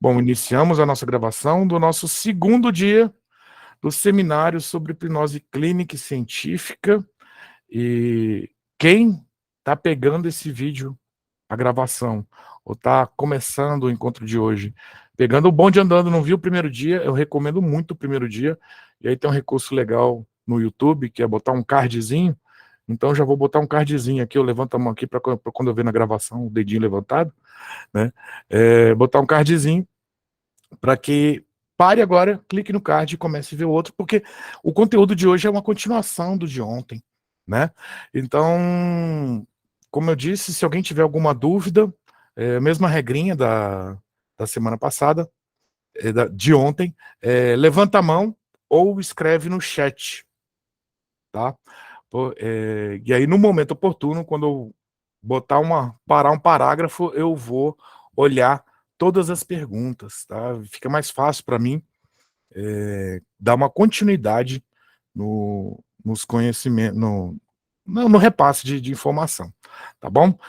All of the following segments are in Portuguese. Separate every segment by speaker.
Speaker 1: Bom, iniciamos a nossa gravação do nosso segundo dia do seminário sobre hipnose clínica e científica. E quem está pegando esse vídeo, a gravação, ou está começando o encontro de hoje, pegando o bonde andando, não viu o primeiro dia, eu recomendo muito o primeiro dia. E aí tem um recurso legal no YouTube, que é botar um cardzinho. Então já vou botar um cardzinho aqui, eu levanto a mão aqui para quando eu ver na gravação o dedinho levantado, né? Botar um cardzinho para que pare agora, clique no card e comece a ver o outro, porque o conteúdo de hoje é uma continuação do de ontem, né? Então, como eu disse, se alguém tiver alguma dúvida, mesma regrinha da semana passada, de ontem, levanta a mão ou escreve no chat, tá? E aí, no momento oportuno, quando eu parar um parágrafo, eu vou olhar todas as perguntas, tá? Fica mais fácil para mim dar uma continuidade nos conhecimentos, no repasse de informação, tá bom?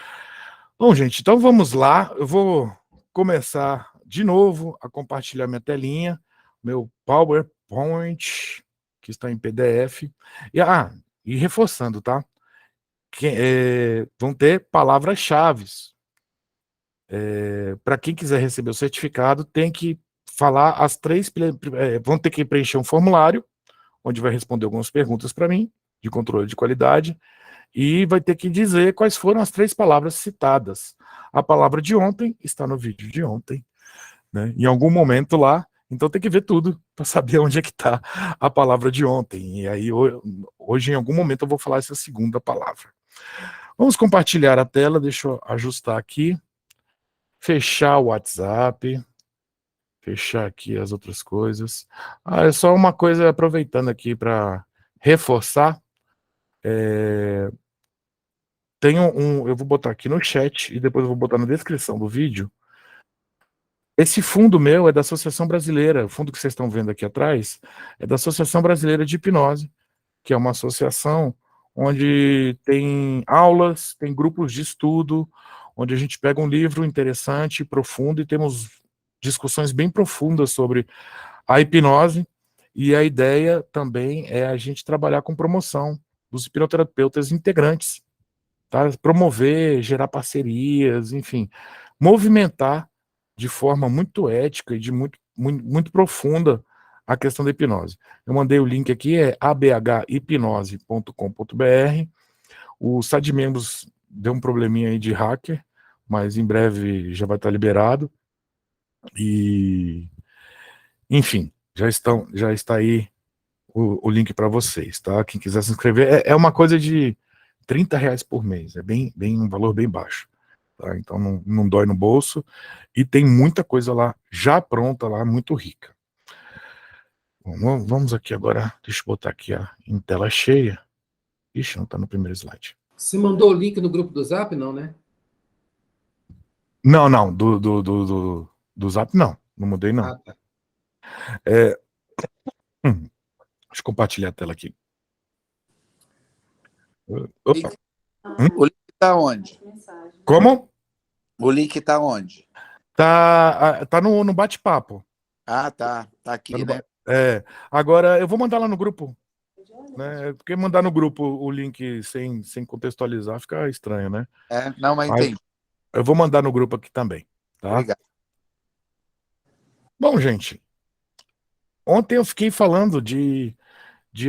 Speaker 1: Bom, gente, então vamos lá. Eu vou começar de novo a compartilhar minha telinha, meu PowerPoint, que está em PDF. E reforçando, tá? Vão ter palavras-chave. Para quem quiser receber o certificado, tem que falar as três. Vão ter que preencher um formulário, onde vai responder algumas perguntas para mim, de controle de qualidade, e vai ter que dizer quais foram as três palavras citadas. A palavra de ontem está no vídeo de ontem, né? Em algum momento lá, então tem que ver tudo para saber onde é que está a palavra de ontem. E aí, hoje, em algum momento, eu vou falar essa segunda palavra. Vamos compartilhar a tela, deixa eu ajustar aqui. Fechar o WhatsApp, fechar aqui as outras coisas. É só uma coisa, aproveitando aqui para reforçar, eu vou botar aqui no chat e depois eu vou botar na descrição do vídeo. Esse fundo meu é da Associação Brasileira, o fundo que vocês estão vendo aqui atrás, é da Associação Brasileira de Hipnose, que é uma associação onde tem aulas, tem grupos de estudo, onde a gente pega um livro interessante, profundo, e temos discussões bem profundas sobre a hipnose, e a ideia também é a gente trabalhar com promoção dos hipnoterapeutas integrantes, tá? Promover, gerar parcerias, enfim, movimentar de forma muito ética e de muito profunda a questão da hipnose. Eu mandei o link aqui, é abhipnose.com.br. O site de membros deu um probleminha aí de hacker, mas em breve já vai estar liberado. E, enfim, já está aí o link para vocês, tá? Quem quiser se inscrever, é uma coisa de R$30 por mês, é um valor bem baixo. Tá? Então não dói no bolso, e tem muita coisa lá, já pronta lá, muito rica. Bom, vamos aqui agora, deixa eu botar aqui em tela cheia. Ixi, não está no primeiro slide.
Speaker 2: Você mandou o link no grupo do Zap, não, né?
Speaker 1: Não, do Zap não mudei não.
Speaker 2: Ah, tá.
Speaker 1: Deixa eu compartilhar a tela aqui. Opa.
Speaker 3: O link está onde?
Speaker 1: Como?
Speaker 3: O link está onde?
Speaker 1: Tá no bate-papo.
Speaker 3: Ah, tá aqui, né?
Speaker 1: Agora eu vou mandar lá no grupo, né? Porque mandar no grupo o link sem contextualizar fica estranho, né?
Speaker 3: Não, mas entendi.
Speaker 1: Eu vou mandar no grupo aqui também, tá?
Speaker 3: Obrigado.
Speaker 1: Bom, gente, ontem eu fiquei falando de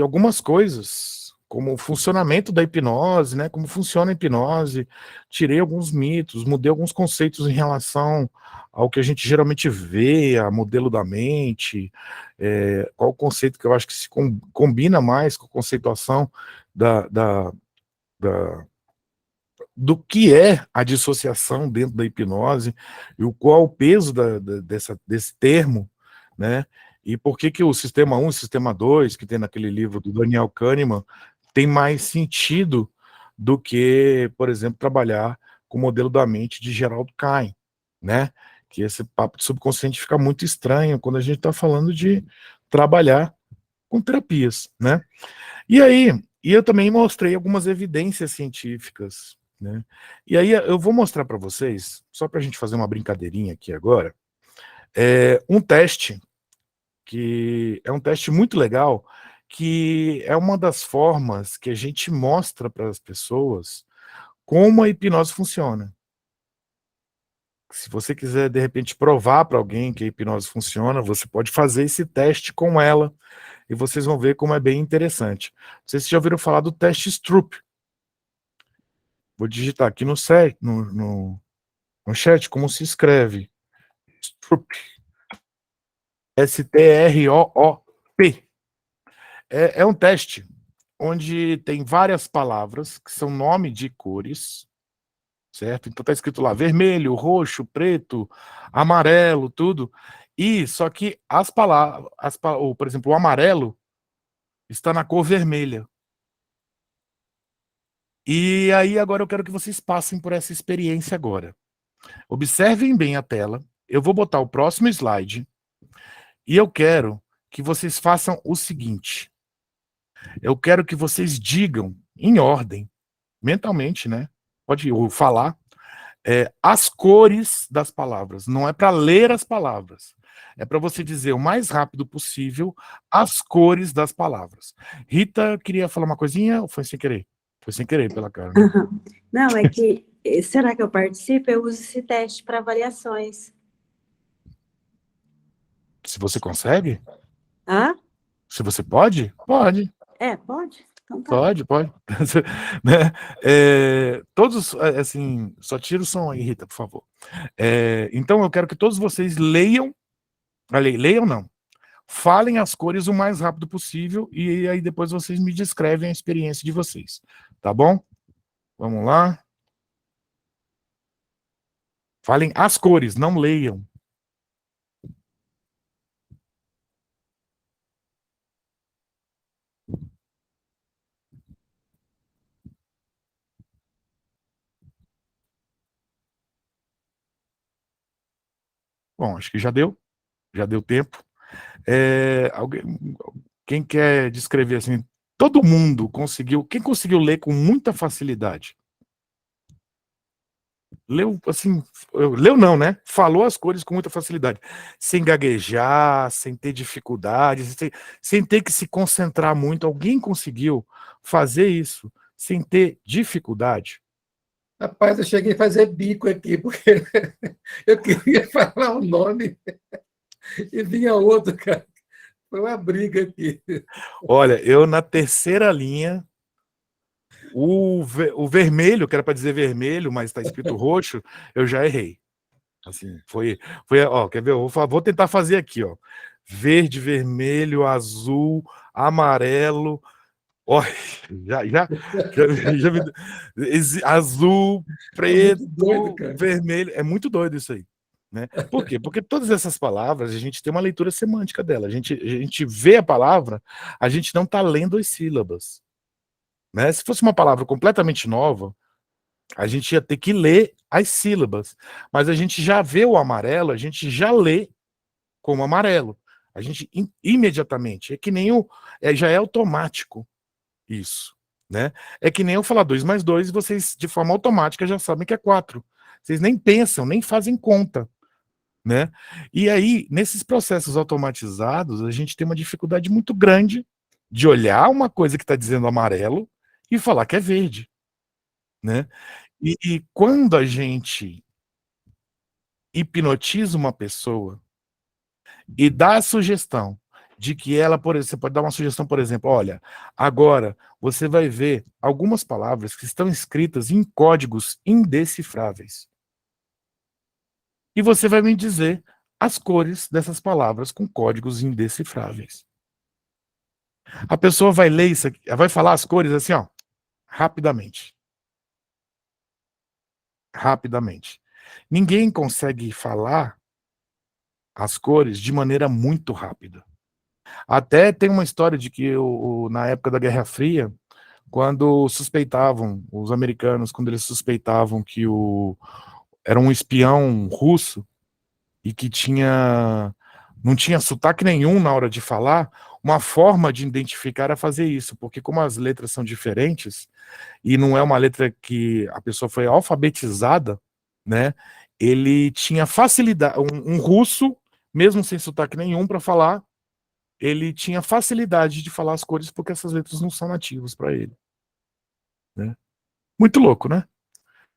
Speaker 1: algumas coisas, como o funcionamento da hipnose, né? Como funciona a hipnose, tirei alguns mitos, mudei alguns conceitos em relação ao que a gente geralmente vê, a modelo da mente, qual o conceito que eu acho que se combina mais com a conceituação do que é a dissociação dentro da hipnose, e qual o peso desse termo, né? E por que o sistema 1 e o sistema 2, que tem naquele livro do Daniel Kahneman, tem mais sentido do que, por exemplo, trabalhar com o modelo da mente de Gerald Cain, né? Que esse papo de subconsciente fica muito estranho quando a gente está falando de trabalhar com terapias, né? E eu também mostrei algumas evidências científicas, né? E aí eu vou mostrar para vocês, só para a gente fazer uma brincadeirinha aqui agora, um teste, que é um teste muito legal, que é uma das formas que a gente mostra para as pessoas como a hipnose funciona. Se você quiser, de repente, provar para alguém que a hipnose funciona, você pode fazer esse teste com ela, e vocês vão ver como é bem interessante. Não sei se vocês já ouviram falar do teste Stroop. Vou digitar aqui no chat como se escreve. Stroop. S-T-R-O-O-P. É um teste onde tem várias palavras que são nome de cores, certo? Então tá escrito lá vermelho, roxo, preto, amarelo, tudo. E só que as palavras, por exemplo, o amarelo está na cor vermelha. E aí agora eu quero que vocês passem por essa experiência agora. Observem bem a tela. Eu vou botar o próximo slide e eu quero que vocês façam o seguinte. Eu quero que vocês digam em ordem, mentalmente, né? Pode falar as cores das palavras. Não é para ler as palavras. É para você dizer o mais rápido possível as cores das palavras. Rita, queria falar uma coisinha ou foi sem querer? Foi sem querer pela cara, né?
Speaker 4: Não, é que, será que eu participo? Eu uso esse teste para avaliações.
Speaker 1: Se você consegue?
Speaker 4: Hã?
Speaker 1: Se você pode? Pode.
Speaker 4: Pode? Então tá.
Speaker 1: Pode. Né? Todos, assim, só tira o som aí, Rita, por favor. Então eu quero que todos vocês leiam não, falem as cores o mais rápido possível e aí depois vocês me descrevem a experiência de vocês, tá bom? Vamos lá. Falem as cores, não leiam. Bom, acho que já deu tempo. Quem quer descrever assim? Todo mundo conseguiu. Quem conseguiu ler com muita facilidade? Leu assim, leu não, né? Falou as cores com muita facilidade, sem gaguejar, sem ter dificuldades, sem ter que se concentrar muito. Alguém conseguiu fazer isso sem ter dificuldade?
Speaker 2: Rapaz, eu cheguei a fazer bico aqui, porque eu queria falar o nome e vinha outro, cara. Foi uma briga aqui.
Speaker 1: Olha, eu na terceira linha, o vermelho, que era para dizer vermelho, mas está escrito roxo, eu já errei. Assim, ó, quer ver? Vou tentar fazer aqui, ó. Verde, vermelho, azul, amarelo. Ó, azul, preto,
Speaker 2: doido, cara.
Speaker 1: vermelho. É muito doido isso aí. Né? Por quê? Porque todas essas palavras, a gente tem uma leitura semântica dela. A gente vê a palavra, a gente não está lendo as sílabas. Né? Se fosse uma palavra completamente nova, a gente ia ter que ler as sílabas. Mas a gente já vê o amarelo, a gente já lê como amarelo. A gente imediatamente. É que nem já é automático isso. Né? É que nem eu falar 2 mais 2 e vocês, de forma automática, já sabem que é 4. Vocês nem pensam, nem fazem conta. Né? E aí, nesses processos automatizados, a gente tem uma dificuldade muito grande de olhar uma coisa que está dizendo amarelo e falar que é verde. Né? E quando a gente hipnotiza uma pessoa e dá a sugestão de que ela, por exemplo, você pode dar uma sugestão, por exemplo, olha, agora você vai ver algumas palavras que estão escritas em códigos indecifráveis. E você vai me dizer as cores dessas palavras com códigos indecifráveis. A pessoa vai ler isso aqui, vai falar as cores assim, ó, rapidamente. Rapidamente. Ninguém consegue falar as cores de maneira muito rápida. Até tem uma história de que na época da Guerra Fria, quando suspeitavam, os americanos, quando eles suspeitavam que era um espião russo e que não tinha sotaque nenhum na hora de falar, uma forma de identificar era fazer isso, porque como as letras são diferentes, e não é uma letra que a pessoa foi alfabetizada, né? Ele tinha facilidade, um russo mesmo sem sotaque nenhum para falar, ele tinha facilidade de falar as cores porque essas letras não são nativas para ele. Né? Muito louco, né?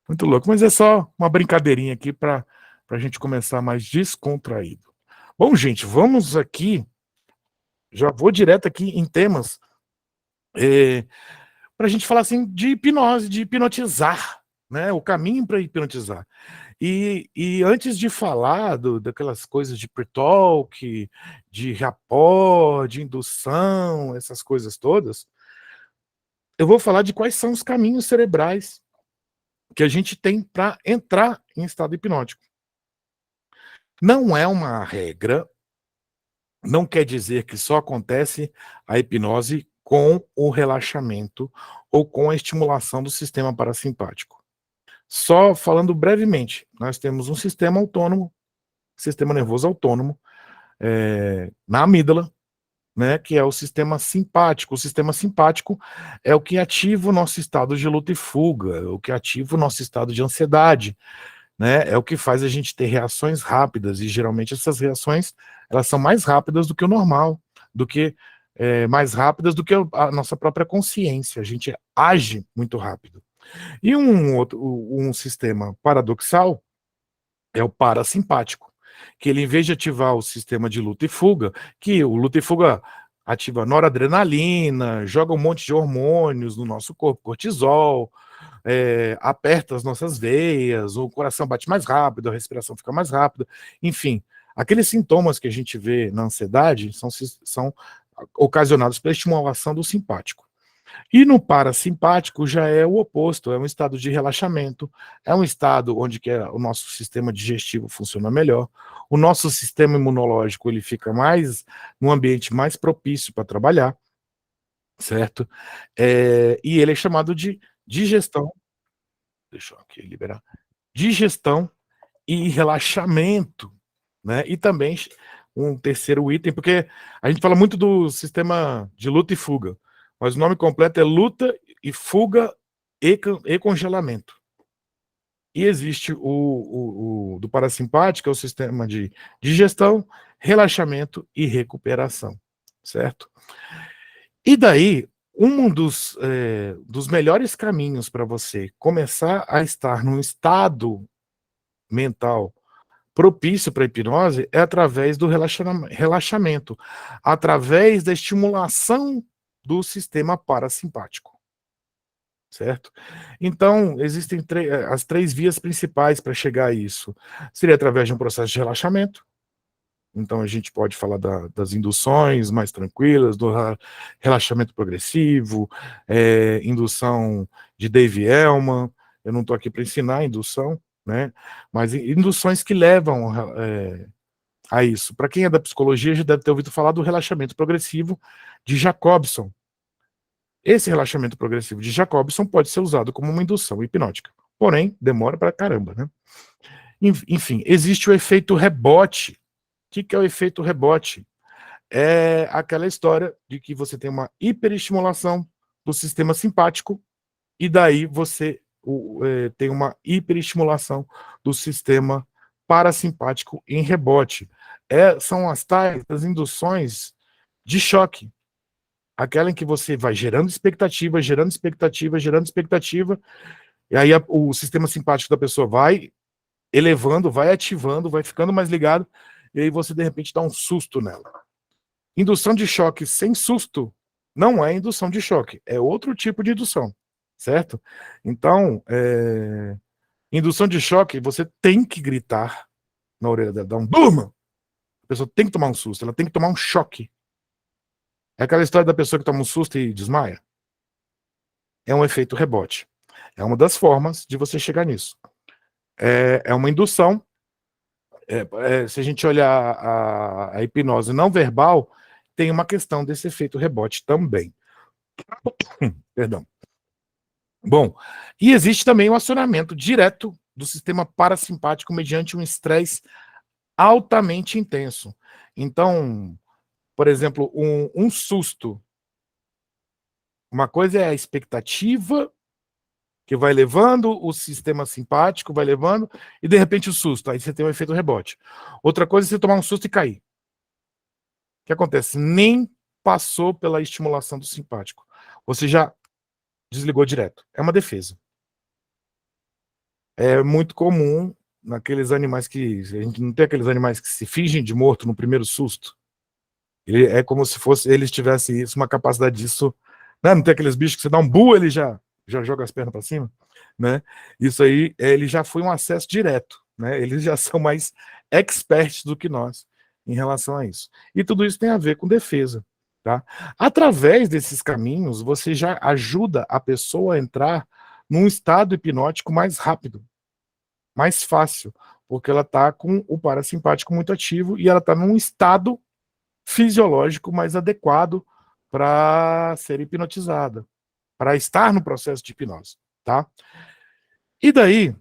Speaker 1: Muito louco, mas é só uma brincadeirinha aqui para a gente começar mais descontraído. Bom, gente, vamos aqui, já vou direto aqui em temas para a gente falar assim de hipnose, de hipnotizar, né? O caminho para hipnotizar. E antes de falar daquelas coisas de pre-talk, de rapport, de indução, essas coisas todas, eu vou falar de quais são os caminhos cerebrais que a gente tem para entrar em estado hipnótico. Não é uma regra, não quer dizer que só acontece a hipnose com o relaxamento ou com a estimulação do sistema parasimpático. Só falando brevemente, nós temos um sistema autônomo, sistema nervoso autônomo, na amígdala, né, que é o sistema simpático. O sistema simpático é o que ativa o nosso estado de luta e fuga, é o que ativa o nosso estado de ansiedade, né, é o que faz a gente ter reações rápidas, e geralmente essas reações elas são mais rápidas do que o normal, mais rápidas do que a nossa própria consciência, a gente age muito rápido. E um sistema paradoxal é o parasimpático, que ele, em vez de ativar o sistema de luta e fuga, que o luta e fuga ativa noradrenalina, joga um monte de hormônios no nosso corpo, cortisol, aperta as nossas veias, o coração bate mais rápido, a respiração fica mais rápida, enfim, aqueles sintomas que a gente vê na ansiedade são ocasionados pela estimulação do simpático. E no parasimpático já é o oposto, é um estado de relaxamento, é um estado onde o nosso sistema digestivo funciona melhor, o nosso sistema imunológico ele fica num ambiente mais propício para trabalhar, certo? E ele é chamado de digestão, deixa eu aqui liberar, digestão e relaxamento, né? E também um terceiro item, porque a gente fala muito do sistema de luta e fuga, mas o nome completo é luta e fuga e congelamento. E existe o do parasimpático, é o sistema de digestão, relaxamento e recuperação, certo? E daí, um dos melhores caminhos para você começar a estar num estado mental propício para a hipnose é através do relaxamento, através da estimulação do sistema parasimpático, certo? Então, existem as 3 vias principais para chegar a isso. Seria através de um processo de relaxamento, então a gente pode falar das induções mais tranquilas, do relaxamento progressivo, indução de Dave Elman, eu não estou aqui para ensinar indução, né? Mas induções que levam a isso. Para quem é da psicologia, já deve ter ouvido falar do relaxamento progressivo de Jacobson. Esse relaxamento progressivo de Jacobson pode ser usado como uma indução hipnótica, porém, demora para caramba, né? Enfim, existe o efeito rebote. O que é o efeito rebote? É aquela história de que você tem uma hiperestimulação do sistema simpático e daí você tem uma hiperestimulação do sistema parasimpático em rebote. São as tais das induções de choque. Aquela em que você vai gerando expectativa, gerando expectativa, gerando expectativa, e aí o sistema simpático da pessoa vai elevando, vai ativando, vai ficando mais ligado, e aí você de repente dá um susto nela. Indução de choque sem susto não é indução de choque, é outro tipo de indução, certo? Então, indução de choque, você tem que gritar na orelha dela, dar um durma. A pessoa tem que tomar um susto, ela tem que tomar um choque. É aquela história da pessoa que toma um susto e desmaia. É um efeito rebote. É uma das formas de você chegar nisso. É uma indução. Se a gente olhar a hipnose não verbal, tem uma questão desse efeito rebote também. Perdão. Bom, e existe também o acionamento direto do sistema parasimpático mediante um estresse altamente intenso. Então, por exemplo, um susto. Uma coisa é a expectativa que vai levando o sistema simpático, vai levando, e de repente o susto. Aí você tem um efeito rebote. Outra coisa é você tomar um susto e cair. O que acontece? Nem passou pela estimulação do simpático. Você já desligou direto. É uma defesa. É muito comum naqueles animais que... A gente não tem aqueles animais que se fingem de morto no primeiro susto. É como se fosse eles tivessem isso, uma capacidade disso. Né? Não tem aqueles bichos que você dá um bu, ele já joga as pernas para cima, né? Isso aí, ele já foi um acesso direto, né? Eles já são mais experts do que nós em relação a isso. E tudo isso tem a ver com defesa, tá? Através desses caminhos, você já ajuda a pessoa a entrar num estado hipnótico mais rápido, mais fácil, porque ela está com o parasimpático muito ativo e ela está num estado fisiológico mais adequado para ser hipnotizada, para estar no processo de hipnose, tá? E daí,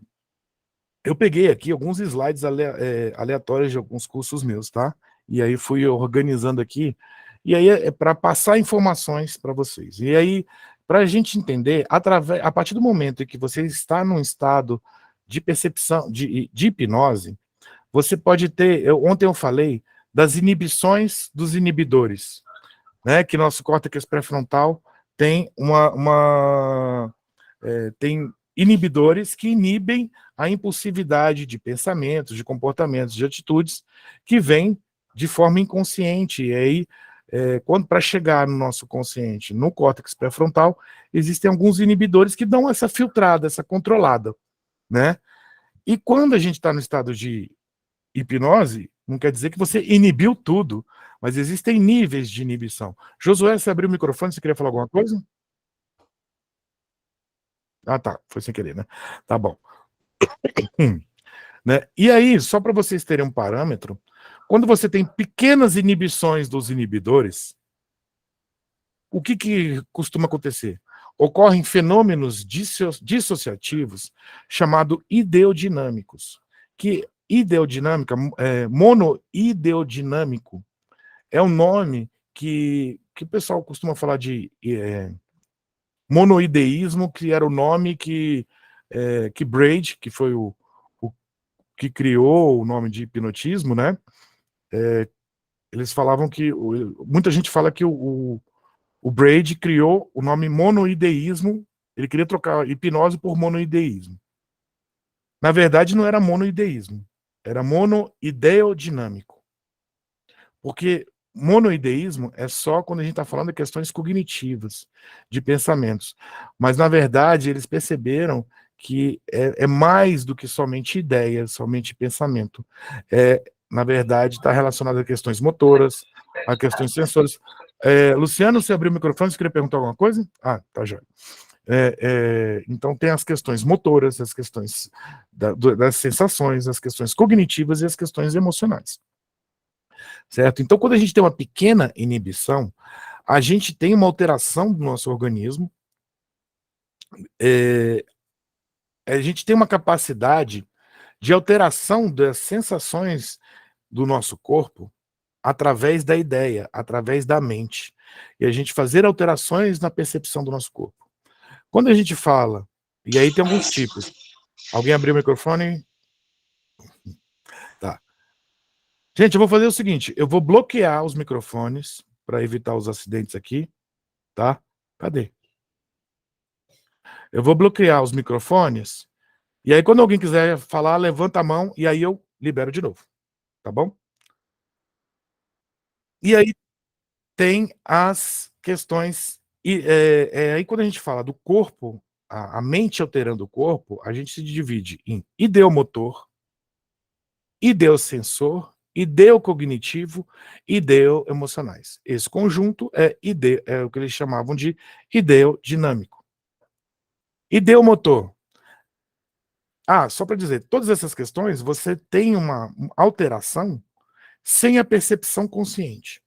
Speaker 1: eu peguei aqui alguns slides aleatórios de alguns cursos meus, tá? E aí fui organizando aqui, e aí é para passar informações para vocês. E aí, para a gente entender, a partir do momento em que você está num estado de percepção, de hipnose, você pode ter, ontem eu falei das inibições dos inibidores, né? Que nosso córtex pré-frontal tem tem inibidores que inibem a impulsividade de pensamentos, de comportamentos, de atitudes que vêm de forma inconsciente. E aí, quando para chegar no nosso consciente, no córtex pré-frontal, existem alguns inibidores que dão essa filtrada, essa controlada, né? E quando a gente está no estado de hipnose, não quer dizer que você inibiu tudo, mas existem níveis de inibição. Josué, você abriu o microfone, você queria falar alguma coisa? Ah, tá, foi sem querer, né? Tá bom. Né? E aí, só para vocês terem um parâmetro, quando você tem pequenas inibições dos inibidores, o que costuma acontecer? Ocorrem fenômenos dissociativos chamados ideodinâmicos, que ideodinâmica, monoideodinâmico, é um nome que o pessoal costuma falar de monoideísmo, que era o nome que Braid, que foi o que criou o nome de hipnotismo, né? Eles falavam que... Muita gente fala que o Braid criou o nome monoideísmo, ele queria trocar hipnose por monoideísmo. Na verdade, não era monoideísmo, era monoideodinâmico. Porque monoideísmo é só quando a gente está falando de questões cognitivas, de pensamentos. Mas, na verdade, eles perceberam que é mais do que somente ideia, somente pensamento. Na verdade, está relacionado a questões motoras, a questões sensores. Luciano, você abriu o microfone, você queria perguntar alguma coisa? Ah, tá já. Então tem as questões motoras, as questões das sensações, as questões cognitivas e as questões emocionais. Certo? Então, quando a gente tem uma pequena inibição, a gente tem uma alteração do nosso organismo, a gente tem uma capacidade de alteração das sensações do nosso corpo através da ideia, através da mente. E a gente fazer alterações na percepção do nosso corpo. Quando a gente fala, e aí tem alguns tipos. Alguém abriu o microfone? Tá. Gente, eu vou fazer o seguinte, eu vou bloquear os microfones para evitar os acidentes aqui, tá? Cadê? Eu vou bloquear os microfones, e aí quando alguém quiser falar, levanta a mão, e aí eu libero de novo, tá bom? E aí tem as questões, aí quando a gente fala do corpo, a mente alterando o corpo, a gente se divide em ideomotor, ideosensor, ideocognitivo, ideoemocionais. Esse conjunto é o que eles chamavam de ideodinâmico. Ideomotor. Só para dizer, todas essas questões, você tem uma alteração sem a percepção consciente.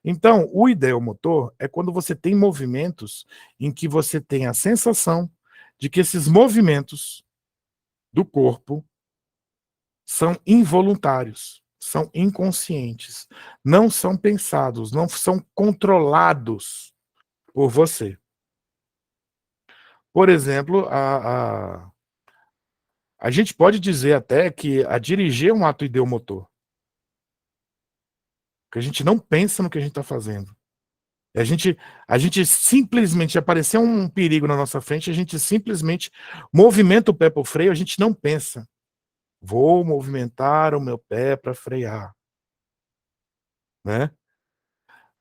Speaker 1: Então, o ideomotor é quando você tem movimentos em que você tem a sensação de que esses movimentos do corpo são involuntários, são inconscientes, não são pensados, não são controlados por você. Por exemplo, a gente pode dizer até que a dirigir é um ato ideomotor. Que a gente não pensa no que a gente está fazendo. A gente simplesmente, apareceu um perigo na nossa frente, a gente simplesmente movimenta o pé para o freio, a gente não pensa. Vou movimentar o meu pé para frear. Né?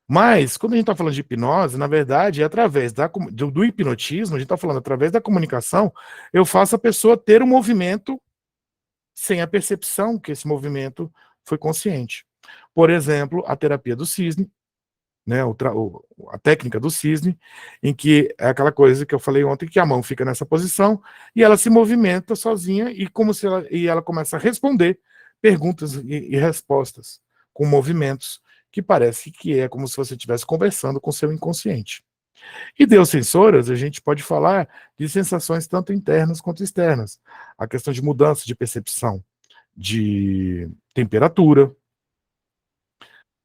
Speaker 1: Mas, quando a gente está falando de hipnose, na verdade, é através do hipnotismo, a gente está falando através da comunicação, eu faço a pessoa ter um movimento sem a percepção que esse movimento foi consciente. Por exemplo, a terapia do cisne, né, a técnica do cisne, em que é aquela coisa que eu falei ontem, que a mão fica nessa posição e ela se movimenta sozinha e ela começa a responder perguntas e respostas com movimentos que parece que é como se você estivesse conversando com seu inconsciente. E sensoras, a gente pode falar de sensações tanto internas quanto externas. A questão de mudança de percepção de temperatura,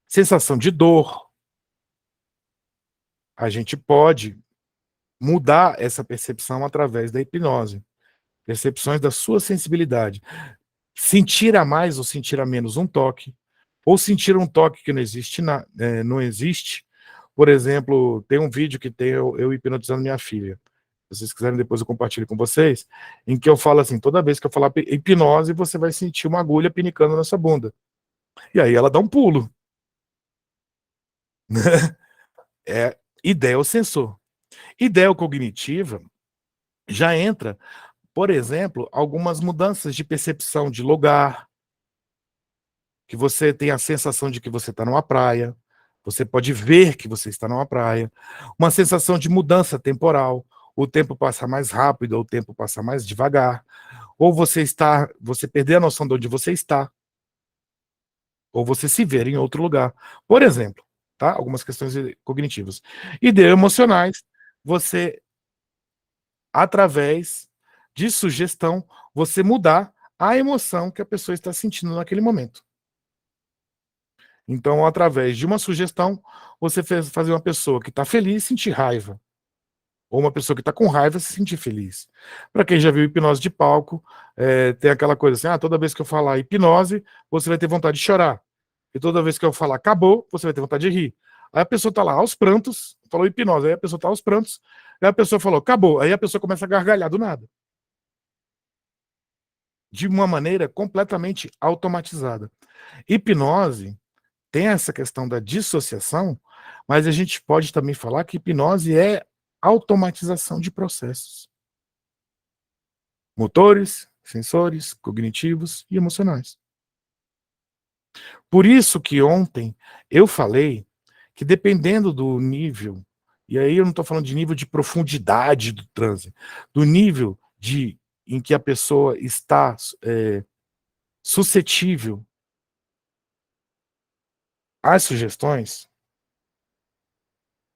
Speaker 1: sensação de dor. A gente pode mudar essa percepção através da hipnose. Percepções da sua sensibilidade. Sentir a mais ou sentir a menos um toque, ou sentir um toque que não existe, não existe. Por exemplo, tem um vídeo que tem eu hipnotizando minha filha. Se vocês quiserem, depois eu compartilho com vocês, em que eu falo assim, toda vez que eu falar hipnose, você vai sentir uma agulha pinicando na sua bunda. E aí ela dá um pulo. É ideossensor. Ideocognitiva já entra, por exemplo, algumas mudanças de percepção de lugar, que você tem a sensação de que você está numa praia, você pode ver que você está numa praia, uma sensação de mudança temporal, o tempo passa mais rápido, ou o tempo passa mais devagar, ou você perder a noção de onde você está, ou você se ver em outro lugar. Por exemplo, tá? Algumas questões cognitivas. Emocionais, você, através de sugestão, você mudar a emoção que a pessoa está sentindo naquele momento. Então, através de uma sugestão, você fazer uma pessoa que está feliz sentir raiva. Ou uma pessoa que está com raiva se sentir feliz. Para quem já viu hipnose de palco, tem aquela coisa assim, toda vez que eu falar hipnose, você vai ter vontade de chorar. E toda vez que eu falar acabou, você vai ter vontade de rir. Aí a pessoa está lá aos prantos, falou hipnose, aí a pessoa está aos prantos, aí a pessoa falou acabou, aí a pessoa começa a gargalhar do nada. De uma maneira completamente automatizada. Hipnose tem essa questão da dissociação, mas a gente pode também falar que hipnose é automatização de processos. Motores, sensores, cognitivos e emocionais. Por isso que ontem eu falei que dependendo do nível, e aí eu não estou falando de nível de profundidade do transe, do nível em que a pessoa está suscetível às sugestões,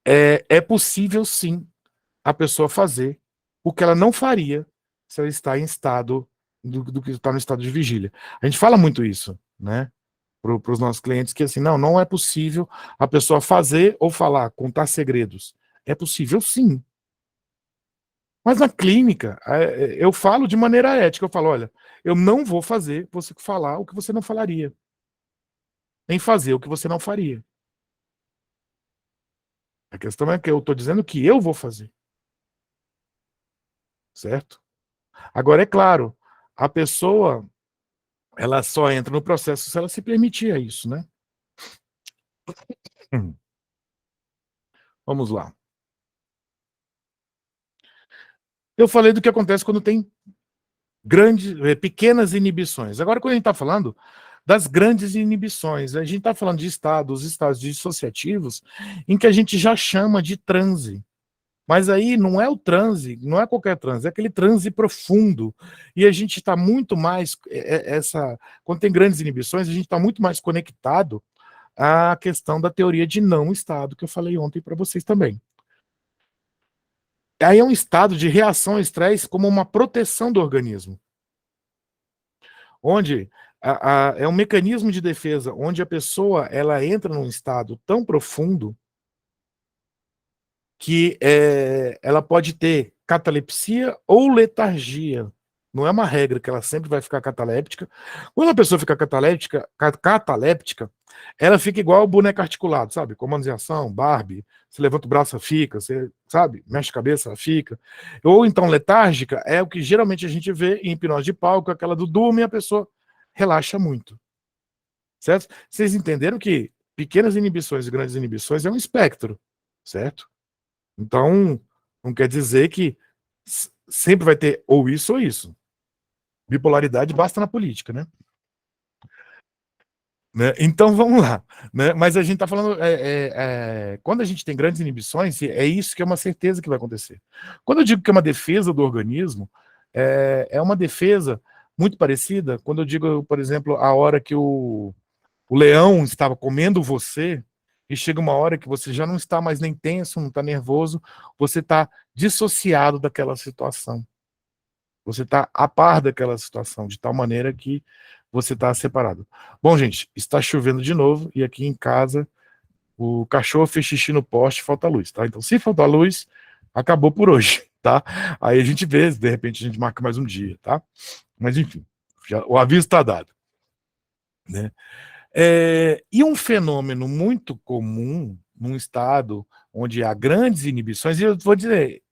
Speaker 1: é possível sim a pessoa fazer o que ela não faria se ela está em estado do que está no estado de vigília. A gente fala muito isso, né? Para os nossos clientes, que assim, não é possível a pessoa fazer ou falar, contar segredos. É possível sim. Mas na clínica, eu falo de maneira ética, eu falo, olha, eu não vou fazer você falar o que você não falaria. Nem fazer o que você não faria. A questão é que eu estou dizendo que eu vou fazer. Certo? Agora, é claro, a pessoa, ela só entra no processo se ela se permitir a isso, né? Vamos lá. Eu falei do que acontece quando tem pequenas inibições. Agora, quando a gente está falando das grandes inibições, a gente está falando de estados dissociativos, em que a gente já chama de transe. Mas aí não é o transe, não é qualquer transe, é aquele transe profundo. E a gente está muito mais, quando tem grandes inibições, a gente está muito mais conectado à questão da teoria de não estado, que eu falei ontem para vocês também. Aí é um estado de reação ao estresse como uma proteção do organismo. Onde é um mecanismo de defesa, onde a pessoa ela entra num estado tão profundo que ela pode ter catalepsia ou letargia. Não é uma regra que ela sempre vai ficar cataléptica. Quando a pessoa fica cataléptica, ela fica igual o boneco articulado, sabe? Comandos em ação, Barbie. Você levanta o braço, ela fica. Você, sabe? Mexe a cabeça, ela fica. Ou então letárgica é o que geralmente a gente vê em hipnose de palco, aquela do dorme e a pessoa relaxa muito. Certo? Vocês entenderam que pequenas inibições e grandes inibições é um espectro, certo? Então, não quer dizer que sempre vai ter ou isso ou isso. Bipolaridade basta na política, né? Então, vamos lá. Né? Mas a gente está falando... quando a gente tem grandes inibições, é isso que é uma certeza que vai acontecer. Quando eu digo que é uma defesa do organismo, é uma defesa muito parecida quando eu digo, por exemplo, a hora que o leão estava comendo você, e chega uma hora que você já não está mais nem tenso, não está nervoso, você está dissociado daquela situação. Você está a par daquela situação, de tal maneira que você está separado. Bom, gente, está chovendo de novo, e aqui em casa o cachorro fez xixi no poste, falta luz, tá? Então, se faltar luz, acabou por hoje, tá? Aí a gente vê, de repente a gente marca mais um dia, tá? Mas enfim, o aviso está dado. Né? E um fenômeno muito comum num estado onde há grandes inibições, e eu vou dizer,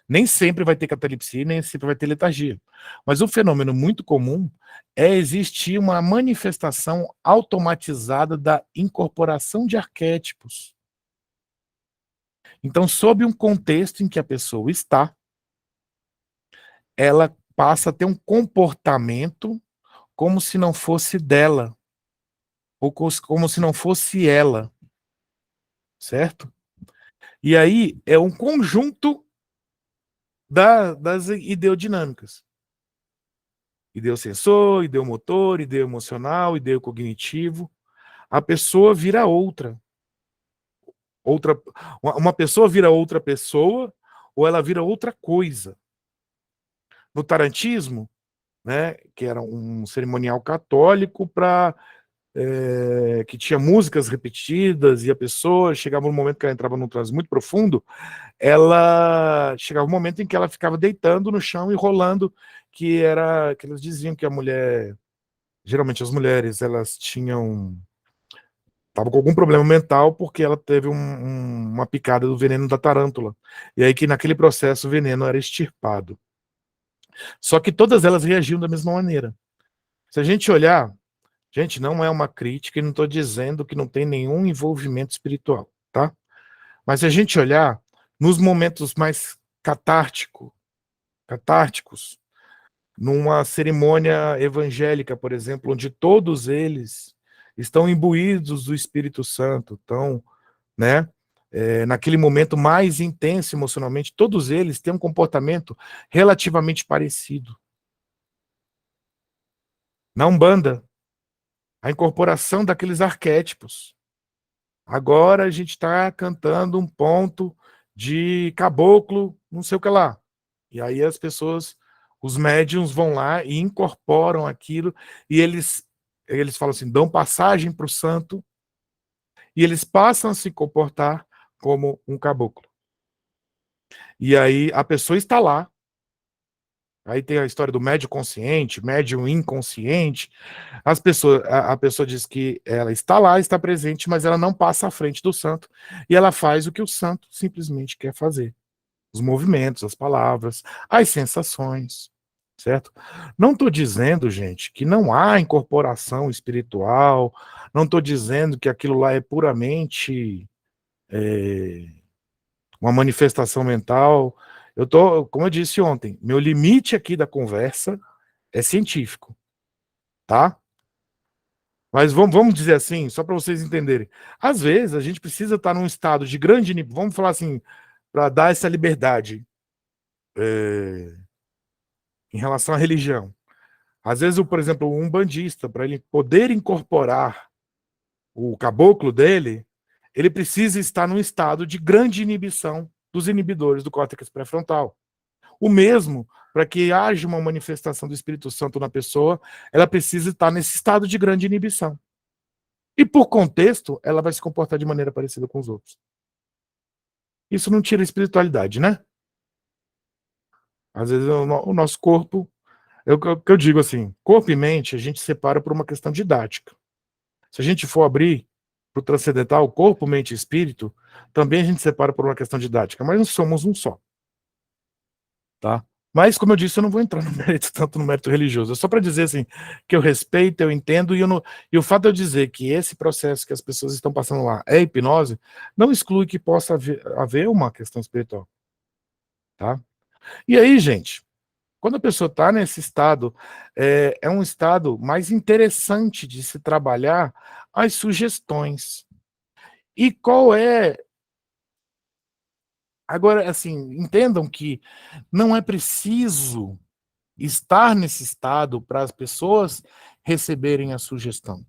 Speaker 1: nem sempre vai ter catalepsia, nem sempre vai ter letargia, mas um fenômeno muito comum é existir uma manifestação automatizada da incorporação de arquétipos. Então, sob um contexto em que a pessoa está, ela passa a ter um comportamento como se não fosse dela, ou como se não fosse ela, certo? E aí é um conjunto das ideodinâmicas. Ideosensor, ideomotor, ideoemocional, ideocognitivo. A pessoa vira outra. Uma pessoa vira outra pessoa, ou ela vira outra coisa. No tarantismo, né, que era um cerimonial católico para que tinha músicas repetidas, e a pessoa chegava um momento que ela entrava num transe muito profundo, ela chegava um momento em que ela ficava deitando no chão e rolando, que eles diziam que a mulher, geralmente as mulheres, elas estavam com algum problema mental porque ela teve uma picada do veneno da tarântula, e aí que naquele processo o veneno era extirpado. Só que todas elas reagiam da mesma maneira. Se a gente olhar, gente, não é uma crítica e não estou dizendo que não tem nenhum envolvimento espiritual, tá? Mas se a gente olhar nos momentos mais catárticos, numa cerimônia evangélica, por exemplo, onde todos eles estão imbuídos do Espírito Santo, estão, né, naquele momento mais intenso emocionalmente, todos eles têm um comportamento relativamente parecido. Na Umbanda, a incorporação daqueles arquétipos. Agora a gente está cantando um ponto de caboclo, não sei o que lá. E aí as pessoas, os médiums vão lá e incorporam aquilo, e eles falam assim, dão passagem para o santo, e eles passam a se comportar como um caboclo. E aí a pessoa está lá. Aí tem a história do médium consciente, médium inconsciente. A pessoa diz que ela está lá, está presente, mas ela não passa à frente do santo, e ela faz o que o santo simplesmente quer fazer. Os movimentos, as palavras, as sensações, certo? Não estou dizendo, gente, que não há incorporação espiritual, não estou dizendo que aquilo lá é puramente uma manifestação mental. Como eu disse ontem, meu limite aqui da conversa é científico, tá? Mas vamos dizer assim, só para vocês entenderem. Às vezes, a gente precisa estar num estado de grande... Vamos falar assim, para dar essa liberdade em relação à religião. Às vezes, por exemplo, um umbandista, para ele poder incorporar o caboclo dele, ele precisa estar num estado de grande inibição dos inibidores do córtex pré-frontal. O mesmo, para que haja uma manifestação do Espírito Santo na pessoa, ela precisa estar nesse estado de grande inibição. E por contexto, ela vai se comportar de maneira parecida com os outros. Isso não tira a espiritualidade, né? Às vezes o nosso corpo, que eu digo assim, corpo e mente a gente separa por uma questão didática. Se a gente for abrir para o transcendental, corpo, mente e espírito, também a gente separa por uma questão didática, mas nós somos um só. Tá? Mas, como eu disse, eu não vou entrar no mérito, tanto no mérito religioso. É só para dizer assim, que eu respeito, eu entendo, e o fato de eu dizer que esse processo que as pessoas estão passando lá é hipnose, não exclui que possa haver uma questão espiritual. Tá? E aí, gente, quando a pessoa está nesse estado, é um estado mais interessante de se trabalhar as sugestões. E qual é... Agora, assim, entendam que não é preciso estar nesse estado para as pessoas receberem a sugestão.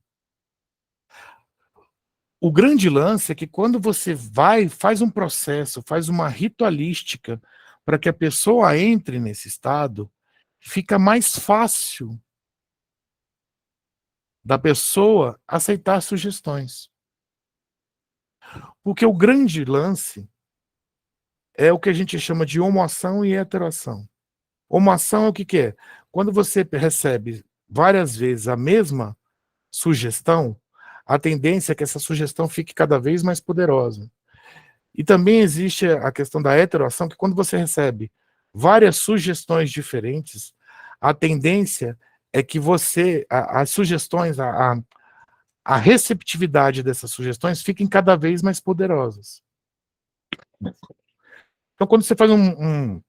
Speaker 1: O grande lance é que quando você faz um processo, faz uma ritualística para que a pessoa entre nesse estado, fica mais fácil da pessoa aceitar sugestões. Porque o grande lance é o que a gente chama de homoação e heteroação. Homoação é o que é? Quando você recebe várias vezes a mesma sugestão, a tendência é que essa sugestão fique cada vez mais poderosa. E também existe a questão da heteroação, que quando você recebe várias sugestões diferentes, a tendência é que as sugestões, a receptividade dessas sugestões fiquem cada vez mais poderosas. Então, quando você faz um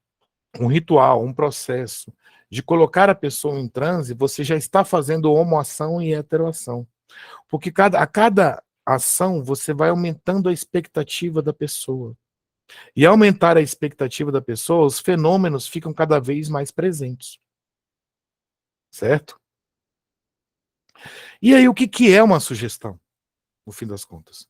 Speaker 1: ritual, um processo de colocar a pessoa em transe, você já está fazendo homoação e heteroação. Porque a cada ação você vai aumentando a expectativa da pessoa. E ao aumentar a expectativa da pessoa, os fenômenos ficam cada vez mais presentes. Certo? E aí, o que é uma sugestão, no fim das contas?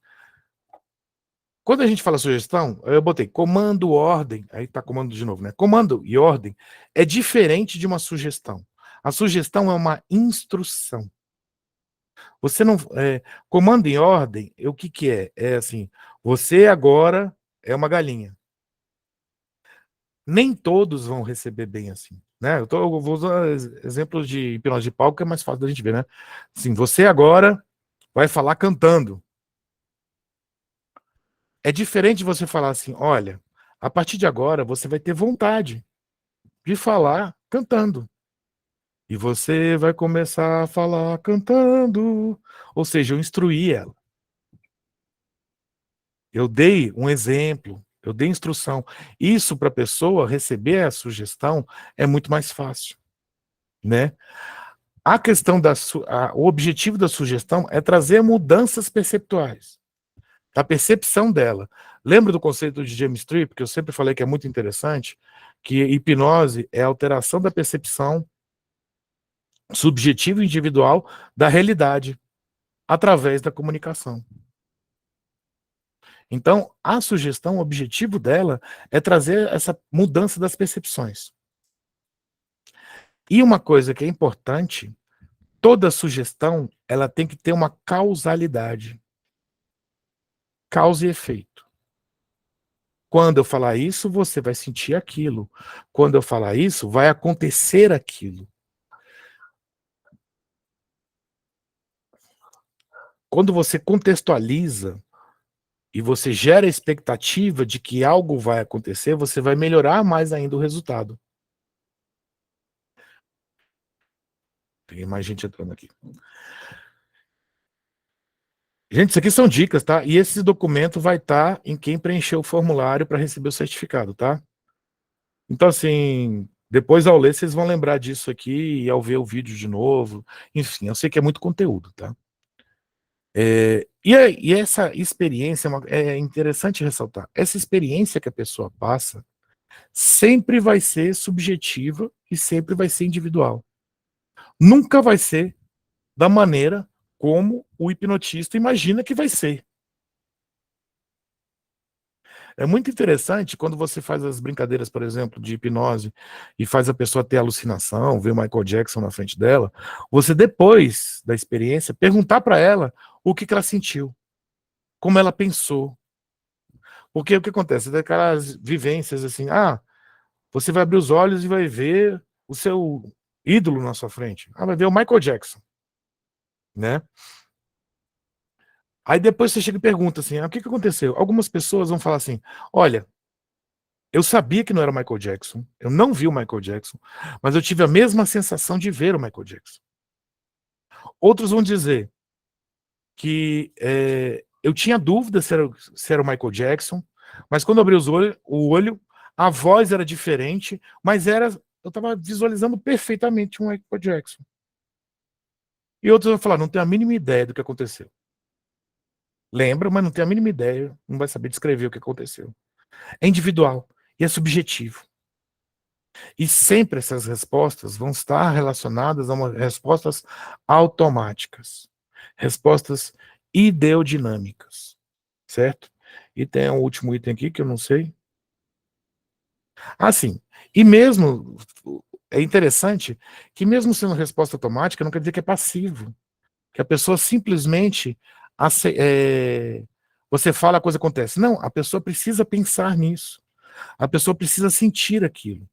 Speaker 1: Quando a gente fala sugestão, eu botei comando, ordem, aí tá comando de novo, né? Comando e ordem é diferente de uma sugestão. A sugestão é uma instrução. Você não... comando e ordem, o que é? É assim, você agora é uma galinha. Nem todos vão receber bem assim, né? Eu vou usar exemplos de hipnose de palco, que é mais fácil da gente ver, né? Assim, você agora vai falar cantando. É diferente de você falar assim, olha, a partir de agora você vai ter vontade de falar cantando. E você vai começar a falar cantando. Ou seja, eu instruí ela. Eu dei um exemplo, eu dei instrução. Isso para a pessoa receber a sugestão é muito mais fácil, né? A questão o objetivo da sugestão é trazer mudanças perceptuais, da percepção dela. Lembra do conceito de James Tripp, que eu sempre falei que é muito interessante, que hipnose é a alteração da percepção subjetiva e individual da realidade através da comunicação. Então, a sugestão, o objetivo dela é trazer essa mudança das percepções. E uma coisa que é importante, toda sugestão, ela tem que ter uma causalidade. Causa e efeito. Quando eu falar isso, você vai sentir aquilo. Quando eu falar isso, vai acontecer aquilo. Quando você contextualiza e você gera a expectativa de que algo vai acontecer, você vai melhorar mais ainda o resultado. Tem mais gente entrando aqui. Gente, isso aqui são dicas, tá? E esse documento vai estar em quem preencheu o formulário para receber o certificado, tá? Então, assim, depois ao ler, vocês vão lembrar disso aqui e ao ver o vídeo de novo. Enfim, eu sei que é muito conteúdo, tá? E essa experiência, é interessante ressaltar, essa experiência que a pessoa passa sempre vai ser subjetiva e sempre vai ser individual. Nunca vai ser da maneira como o hipnotista imagina que vai ser. É muito interessante quando você faz as brincadeiras, por exemplo, de hipnose e faz a pessoa ter alucinação, ver o Michael Jackson na frente dela, você depois da experiência perguntar para ela o que ela sentiu, como ela pensou. Porque o que acontece? Daquelas vivências assim, você vai abrir os olhos e vai ver o seu ídolo na sua frente. Vai ver o Michael Jackson, né? Aí depois você chega e pergunta assim, o que aconteceu? Algumas pessoas vão falar assim, olha, eu sabia que não era o Michael Jackson, eu não vi o Michael Jackson, mas eu tive a mesma sensação de ver o Michael Jackson. Outros vão dizer que eu tinha dúvida se era o Michael Jackson, mas quando eu abri o olho, a voz era diferente, mas eu estava visualizando perfeitamente o Michael Jackson. E outros vão falar, não tenho a mínima ideia do que aconteceu. Lembra, mas não tem a mínima ideia, não vai saber descrever o que aconteceu. É individual e é subjetivo. E sempre essas respostas vão estar relacionadas a respostas automáticas, respostas ideodinâmicas, certo? E tem um último item aqui que eu não sei. Sim, e mesmo, é interessante que mesmo sendo resposta automática, não quer dizer que é passivo, que a pessoa simplesmente você fala, a coisa acontece. Não, a pessoa precisa pensar nisso. A pessoa precisa sentir aquilo.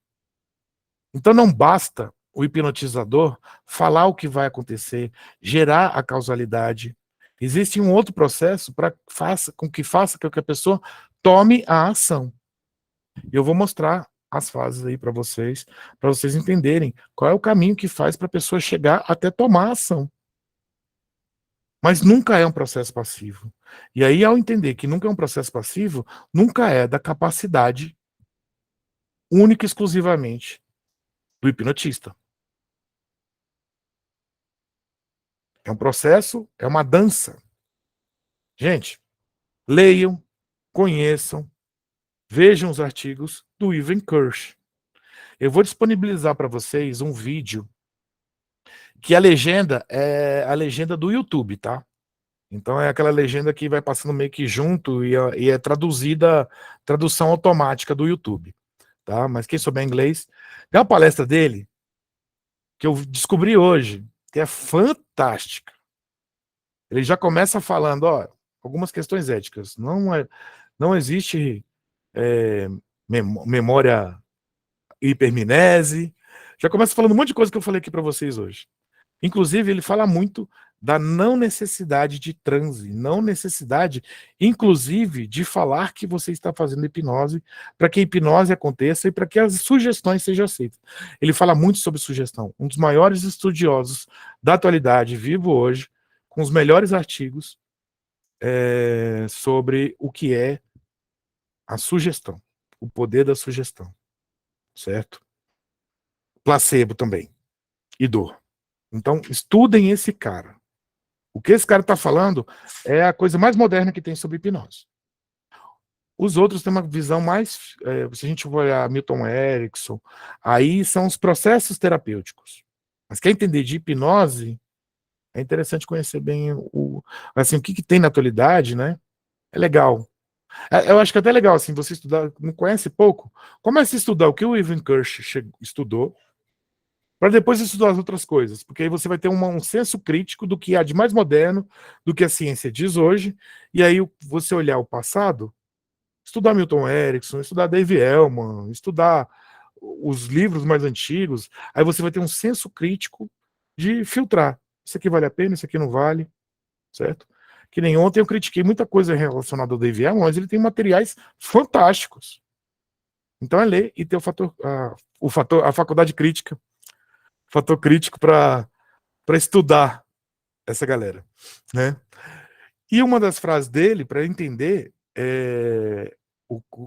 Speaker 1: Então não basta o hipnotizador falar o que vai acontecer, gerar a causalidade. Existe um outro processo para que faça com que a pessoa tome a ação. E eu vou mostrar as fases aí para vocês entenderem qual é o caminho que faz para a pessoa chegar até tomar a ação. Mas nunca é um processo passivo. E aí, ao entender que nunca é um processo passivo, nunca é da capacidade única e exclusivamente do hipnotista. É um processo, é uma dança. Gente, leiam, conheçam, vejam os artigos do Ivan Kirsch. Eu vou disponibilizar para vocês um vídeo que a legenda é a legenda do YouTube, tá? Então é aquela legenda que vai passando meio que junto e é tradução automática do YouTube, tá? Mas quem souber inglês, tem uma palestra dele que eu descobri hoje, que é fantástica. Ele já começa falando, algumas questões éticas. Não existe memória hipermnese. Já começa falando um monte de coisa que eu falei aqui para vocês hoje. Inclusive, ele fala muito da não necessidade de transe, não necessidade, inclusive, de falar que você está fazendo hipnose, para que a hipnose aconteça e para que as sugestões sejam aceitas. Ele fala muito sobre sugestão. Um dos maiores estudiosos da atualidade, vivo hoje, com os melhores artigos sobre o que é a sugestão, o poder da sugestão, certo? Placebo também, e dor. Então, estudem esse cara. O que esse cara está falando é a coisa mais moderna que tem sobre hipnose. Os outros têm uma visão mais... se a gente for olhar Milton Erickson, aí são os processos terapêuticos. Mas quer entender de hipnose, é interessante conhecer bem o que tem na atualidade, né? É legal. Eu acho que é até legal, assim, você estudar, não conhece pouco, comece a estudar o que o Ivan Kirsch estudou, para depois estudar as outras coisas, porque aí você vai ter um senso crítico do que há de mais moderno, do que a ciência diz hoje, e aí você olhar o passado, estudar Milton Erickson, estudar Dave Elman, estudar os livros mais antigos, aí você vai ter um senso crítico de filtrar. Isso aqui vale a pena, isso aqui não vale, certo? Que nem ontem eu critiquei muita coisa relacionada ao Dave Elman, mas ele tem materiais fantásticos. Então é ler e ter a faculdade crítica, fator crítico para estudar essa galera, né? E uma das frases dele, para entender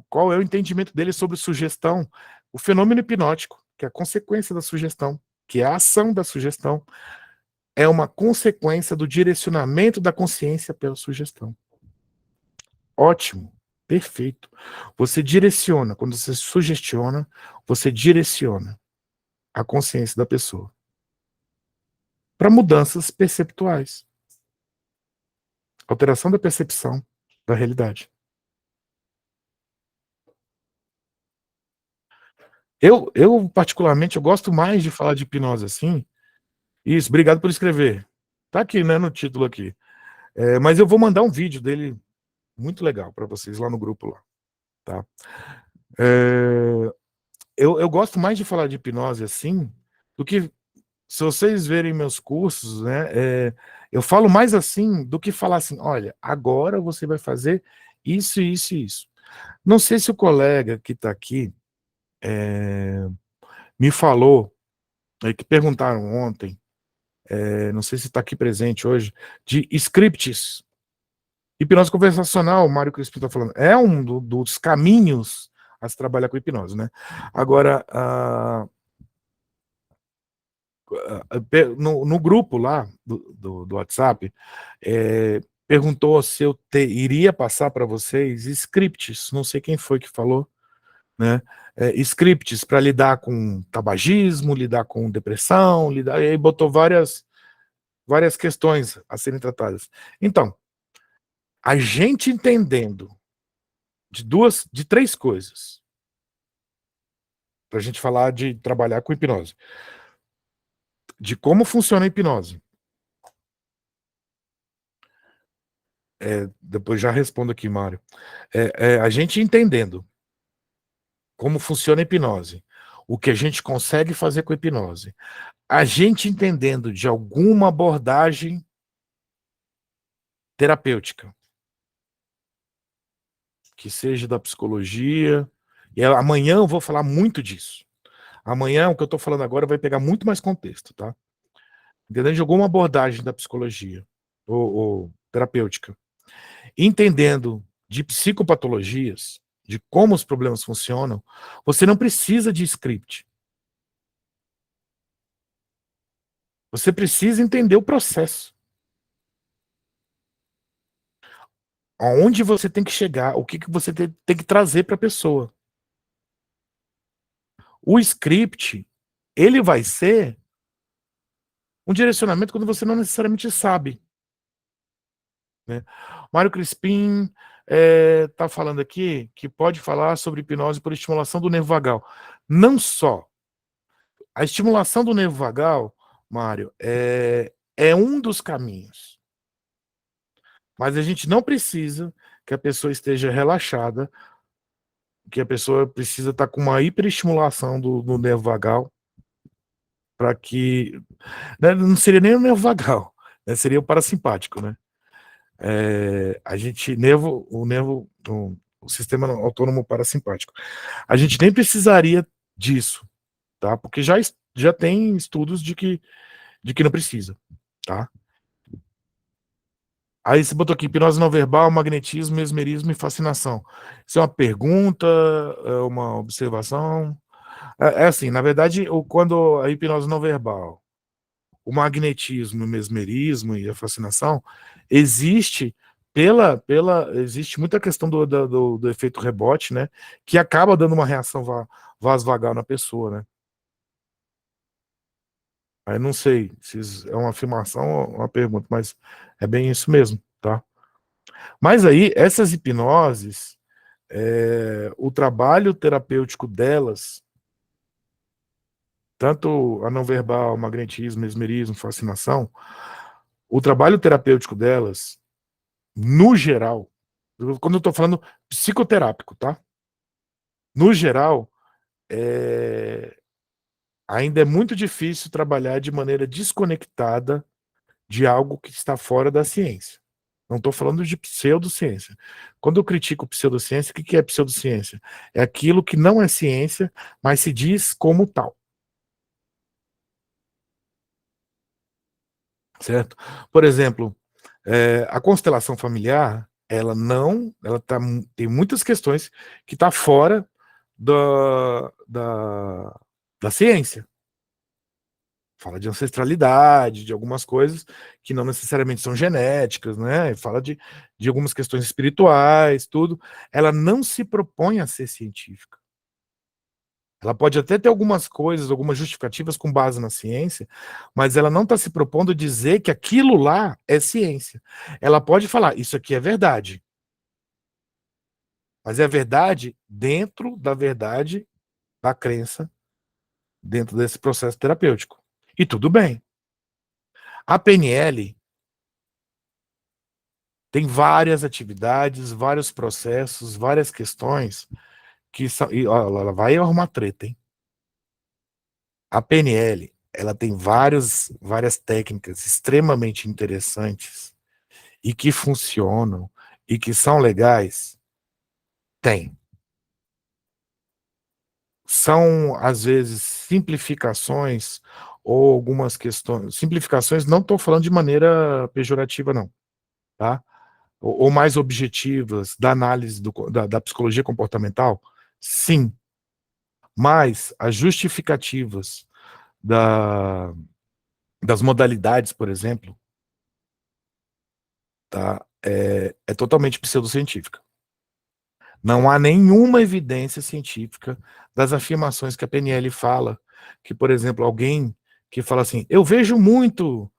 Speaker 1: qual é o entendimento dele sobre sugestão, o fenômeno hipnótico, que é a consequência da sugestão, que é a ação da sugestão, é uma consequência do direcionamento da consciência pela sugestão. Ótimo, perfeito. Você direciona, quando você sugestiona, você direciona a consciência da pessoa para mudanças perceptuais. Alteração da percepção da realidade. Eu particularmente, eu gosto mais de falar de hipnose assim. Isso, obrigado por escrever. Tá aqui, né, no título aqui. Mas eu vou mandar um vídeo dele muito legal para vocês lá no grupo lá, tá? eu gosto mais de falar de hipnose assim, do que se vocês verem meus cursos, né, eu falo mais assim do que falar assim, olha, agora você vai fazer isso, isso e isso. Não sei se o colega que está aqui me falou, que perguntaram ontem, não sei se está aqui presente hoje, de scripts. Hipnose conversacional, o Mário Crispim está falando, é um dos caminhos a se trabalhar com hipnose, né? Agora, no grupo lá do WhatsApp, perguntou se eu iria passar para vocês scripts, não sei quem foi que falou, né? Scripts para lidar com tabagismo, lidar com depressão, e aí botou várias questões a serem tratadas. Então, a gente entendendo de três coisas, para a gente falar de trabalhar com hipnose, de como funciona a hipnose. Depois já respondo aqui, Mário. A gente entendendo como funciona a hipnose, o que a gente consegue fazer com a hipnose, a gente entendendo de alguma abordagem terapêutica, que seja da psicologia, e amanhã eu vou falar muito disso. Amanhã, o que eu estou falando agora vai pegar muito mais contexto, tá? Entendendo de alguma abordagem da psicologia ou terapêutica, entendendo de psicopatologias, de como os problemas funcionam, você não precisa de script. Você precisa entender o processo. Aonde você tem que chegar, o que você tem que trazer para a pessoa. O script, ele vai ser um direcionamento quando você não necessariamente sabe. Né? Mário Crispim está falando aqui que pode falar sobre hipnose por estimulação do nervo vagal. Não só. A estimulação do nervo vagal, Mário, é um dos caminhos. Mas a gente não precisa que a pessoa esteja relaxada, que a pessoa precisa estar com uma hiperestimulação do nervo vagal, para que... Né, não seria nem o nervo vagal, né, seria o parasimpático, né? A gente, o sistema autônomo parasimpático. A gente nem precisaria disso, tá? Porque já tem estudos de que não precisa, tá? Aí você botou aqui, hipnose não verbal, magnetismo, mesmerismo e fascinação. Isso é uma pergunta, é uma observação? Assim, na verdade, quando a hipnose não verbal, o magnetismo, o mesmerismo e a fascinação, existe existe muita questão do efeito rebote, né? Que acaba dando uma reação vasovagal na pessoa, né? Aí não sei se é uma afirmação ou uma pergunta, mas é bem isso mesmo, tá? Mas aí, essas hipnoses, o trabalho terapêutico delas, tanto a não verbal, magnetismo, mesmerismo, fascinação, o trabalho terapêutico delas, no geral, quando eu estou falando psicoterápico, tá? No geral, ainda é muito difícil trabalhar de maneira desconectada de algo que está fora da ciência. Não estou falando de pseudociência. Quando eu critico pseudociência, o que é pseudociência? É aquilo que não é ciência, mas se diz como tal. Certo? Por exemplo, a constelação familiar, tem muitas questões que está fora da ciência. Fala de ancestralidade, de algumas coisas que não necessariamente são genéticas, né? Fala de algumas questões espirituais, tudo. Ela não se propõe a ser científica. Ela pode até ter algumas coisas, algumas justificativas com base na ciência, mas ela não está se propondo a dizer que aquilo lá é ciência. Ela pode falar, isso aqui é verdade. Mas é verdade dentro da verdade da crença, dentro desse processo terapêutico. E tudo bem. A PNL tem várias atividades, vários processos, várias questões que são... E, ó, ela vai arrumar treta, hein? A PNL, ela tem várias técnicas extremamente interessantes e que funcionam e que são legais. Tem. São, às vezes, simplificações ou algumas questões. Simplificações, não estou falando de maneira pejorativa, não. Tá? Ou mais objetivas da análise da psicologia comportamental? Sim. Mas as justificativas das modalidades, por exemplo, tá? É totalmente pseudocientífica. Não há nenhuma evidência científica das afirmações que a PNL fala, que, por exemplo, alguém que fala assim, eu vejo muito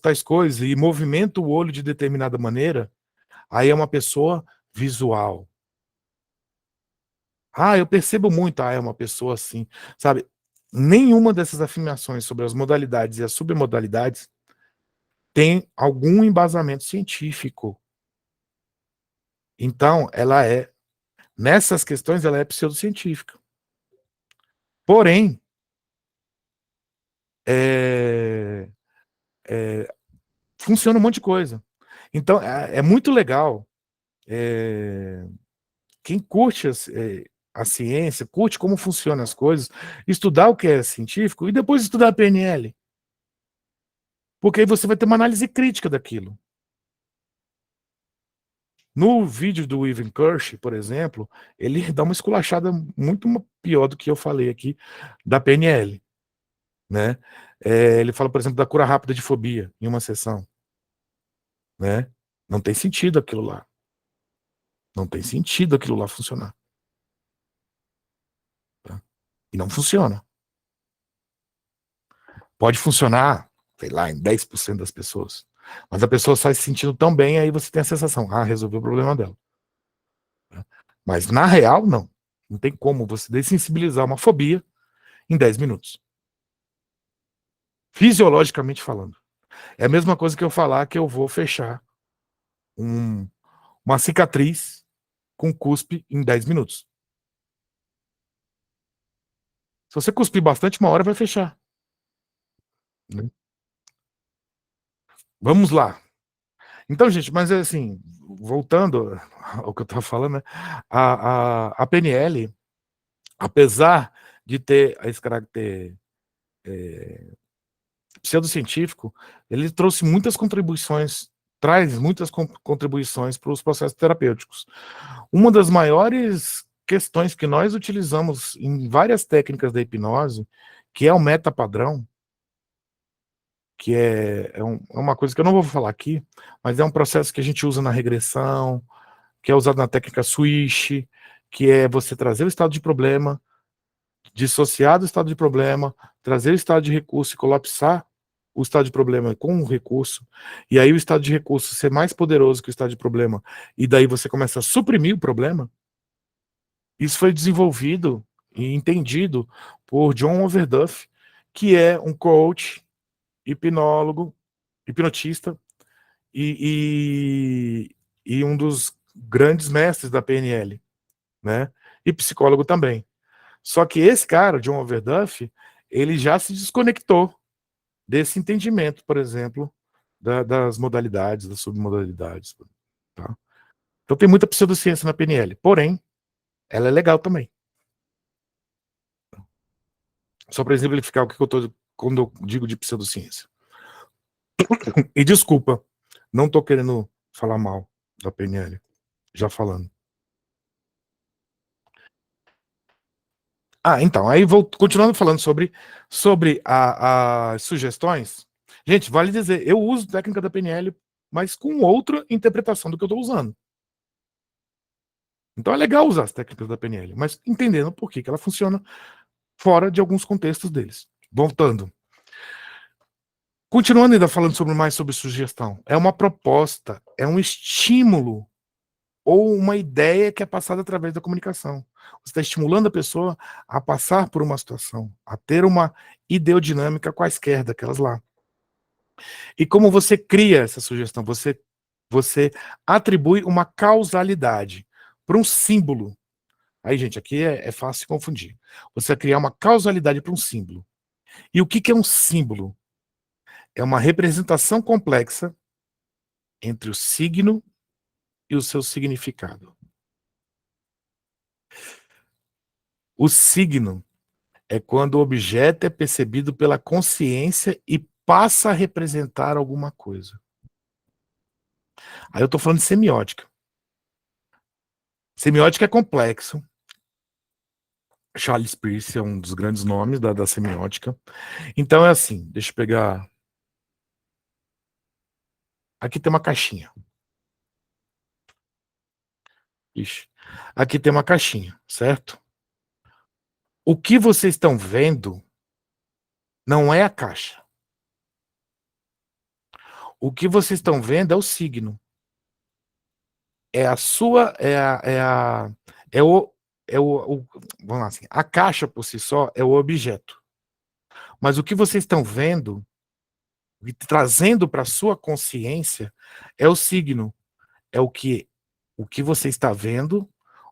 Speaker 1: tais coisas e movimento o olho de determinada maneira, aí é uma pessoa visual. Ah, eu percebo muito, é uma pessoa assim, sabe? Nenhuma dessas afirmações sobre as modalidades e as submodalidades tem algum embasamento científico. Então, nessas questões, ela é pseudocientífica. Porém, funciona um monte de coisa. Então, é muito legal. Quem curte a ciência, curte como funcionam as coisas, estudar o que é científico e depois estudar a PNL. Porque aí você vai ter uma análise crítica daquilo. No vídeo do Ivan Kirsch, por exemplo, ele dá uma esculachada muito pior do que eu falei aqui da PNL. Né? Ele fala, por exemplo, da cura rápida de fobia em uma sessão. Né? Não tem sentido aquilo lá. Não tem sentido aquilo lá funcionar. Tá? E não funciona. Pode funcionar, sei lá, em 10% das pessoas. Mas a pessoa sai se sentindo tão bem, aí você tem a sensação, resolveu o problema dela. Mas na real, não. Não tem como você dessensibilizar uma fobia em 10 minutos. Fisiologicamente falando. É a mesma coisa que eu falar que eu vou fechar uma cicatriz com cuspe em 10 minutos. Se você cuspir bastante, uma hora vai fechar. Né? Vamos lá. Então, gente, mas assim, voltando ao que eu estava falando, né? A PNL, apesar de ter esse caráter pseudocientífico, ele trouxe muitas contribuições, traz muitas contribuições para os processos terapêuticos. Uma das maiores questões que nós utilizamos em várias técnicas da hipnose, que é o metapadrão, que é uma coisa que eu não vou falar aqui, mas é um processo que a gente usa na regressão, que é usado na técnica switch, que é você trazer o estado de problema, dissociar do estado de problema, trazer o estado de recurso e colapsar o estado de problema com o recurso, e aí o estado de recurso ser mais poderoso que o estado de problema, e daí você começa a suprimir o problema. Isso foi desenvolvido e entendido por John Overduff, que é um coach, hipnólogo, hipnotista e um dos grandes mestres da PNL, né? E psicólogo também. Só que esse cara, John Overduff, ele já se desconectou desse entendimento, por exemplo, das modalidades, das submodalidades. Tá? Então tem muita pseudociência na PNL, porém, ela é legal também. Só para exemplificar o que eu estou quando eu digo de pseudociência. E desculpa, não estou querendo falar mal da PNL, já falando. Então, aí continuando falando sobre as sugestões. Gente, vale dizer, eu uso técnica da PNL, mas com outra interpretação do que eu estou usando. Então é legal usar as técnicas da PNL, mas entendendo por que ela funciona fora de alguns contextos deles. Voltando. Continuando ainda falando mais sobre sugestão. É uma proposta, é um estímulo ou uma ideia que é passada através da comunicação. Você está estimulando a pessoa a passar por uma situação, a ter uma ideodinâmica quaisquer daquelas lá. E como você cria essa sugestão? Você atribui uma causalidade para um símbolo. Aí, gente, aqui é fácil confundir. Você vai criar uma causalidade para um símbolo. E o que é um símbolo? É uma representação complexa entre o signo e o seu significado. O signo é quando o objeto é percebido pela consciência e passa a representar alguma coisa. Aí eu estou falando de semiótica. Semiótica é complexo. Charles Peirce é um dos grandes nomes da semiótica. Então é assim, deixa eu pegar... Aqui tem uma caixinha. Ixi. Aqui tem uma caixinha, certo? O que vocês estão vendo não é a caixa. O que vocês estão vendo é o signo. É a sua, vamos lá assim, a caixa por si só é o objeto. Mas o que vocês estão vendo e trazendo para a sua consciência é o signo. É o que você está vendo,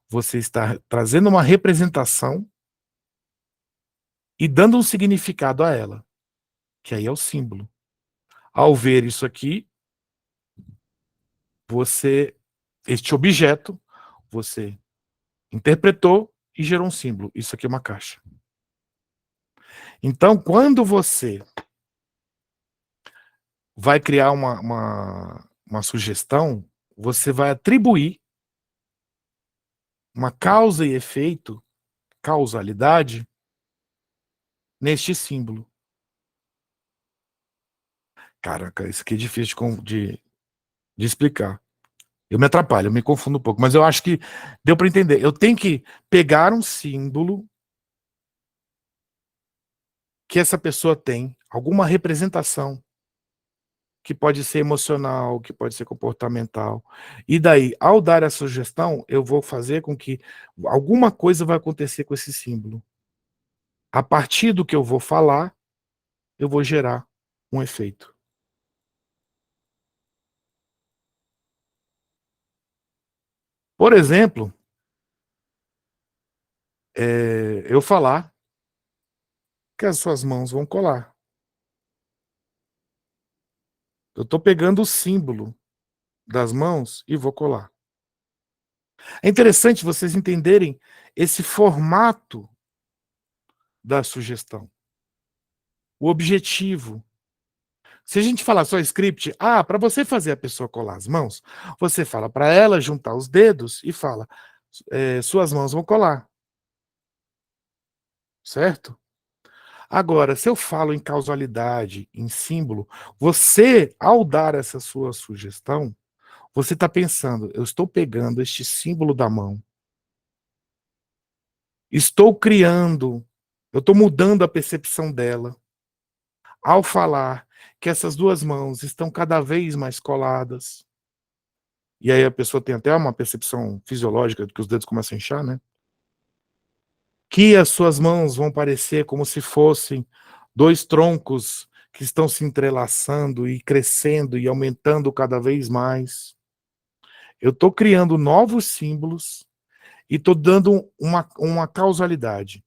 Speaker 1: você está trazendo uma representação e dando um significado a ela, que aí é o símbolo. Ao ver isso aqui, este objeto, você interpretou e gerou um símbolo. Isso aqui é uma caixa. Então, quando você vai criar uma sugestão, você vai atribuir uma causa e efeito, causalidade, neste símbolo. Caraca, isso aqui é difícil de explicar. Eu me atrapalho, eu me confundo um pouco, mas eu acho que deu para entender. Eu tenho que pegar um símbolo que essa pessoa tem, alguma representação, que pode ser emocional, que pode ser comportamental. E daí, ao dar essa sugestão, eu vou fazer com que alguma coisa vai acontecer com esse símbolo. A partir do que eu vou falar, eu vou gerar um efeito. Por exemplo, eu falar que as suas mãos vão colar. Eu estou pegando o símbolo das mãos e vou colar. É interessante vocês entenderem esse formato da sugestão. O objetivo. Se a gente falar só script, para você fazer a pessoa colar as mãos, você fala para ela juntar os dedos e fala, suas mãos vão colar. Certo? Agora, se eu falo em causalidade, em símbolo, você, ao dar essa sua sugestão, você está pensando, eu estou pegando este símbolo da mão, estou criando, eu estou mudando a percepção dela, ao falar que essas duas mãos estão cada vez mais coladas, e aí a pessoa tem até uma percepção fisiológica de que os dedos começam a inchar, né? Que as suas mãos vão parecer como se fossem dois troncos que estão se entrelaçando e crescendo e aumentando cada vez mais. Eu estou criando novos símbolos e estou dando uma causalidade.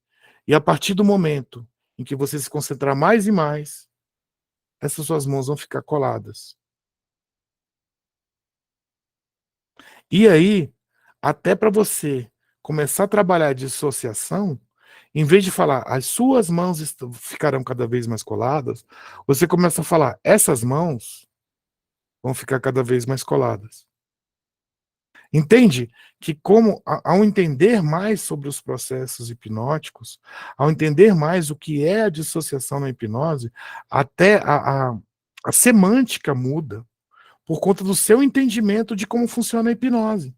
Speaker 1: E a partir do momento em que você se concentrar mais e mais, essas suas mãos vão ficar coladas. E aí, até para você começar a trabalhar a dissociação, em vez de falar, as suas mãos ficarão cada vez mais coladas, você começa a falar, essas mãos vão ficar cada vez mais coladas. Entende que ao entender mais sobre os processos hipnóticos, ao entender mais o que é a dissociação na hipnose, até a semântica muda por conta do seu entendimento de como funciona a hipnose.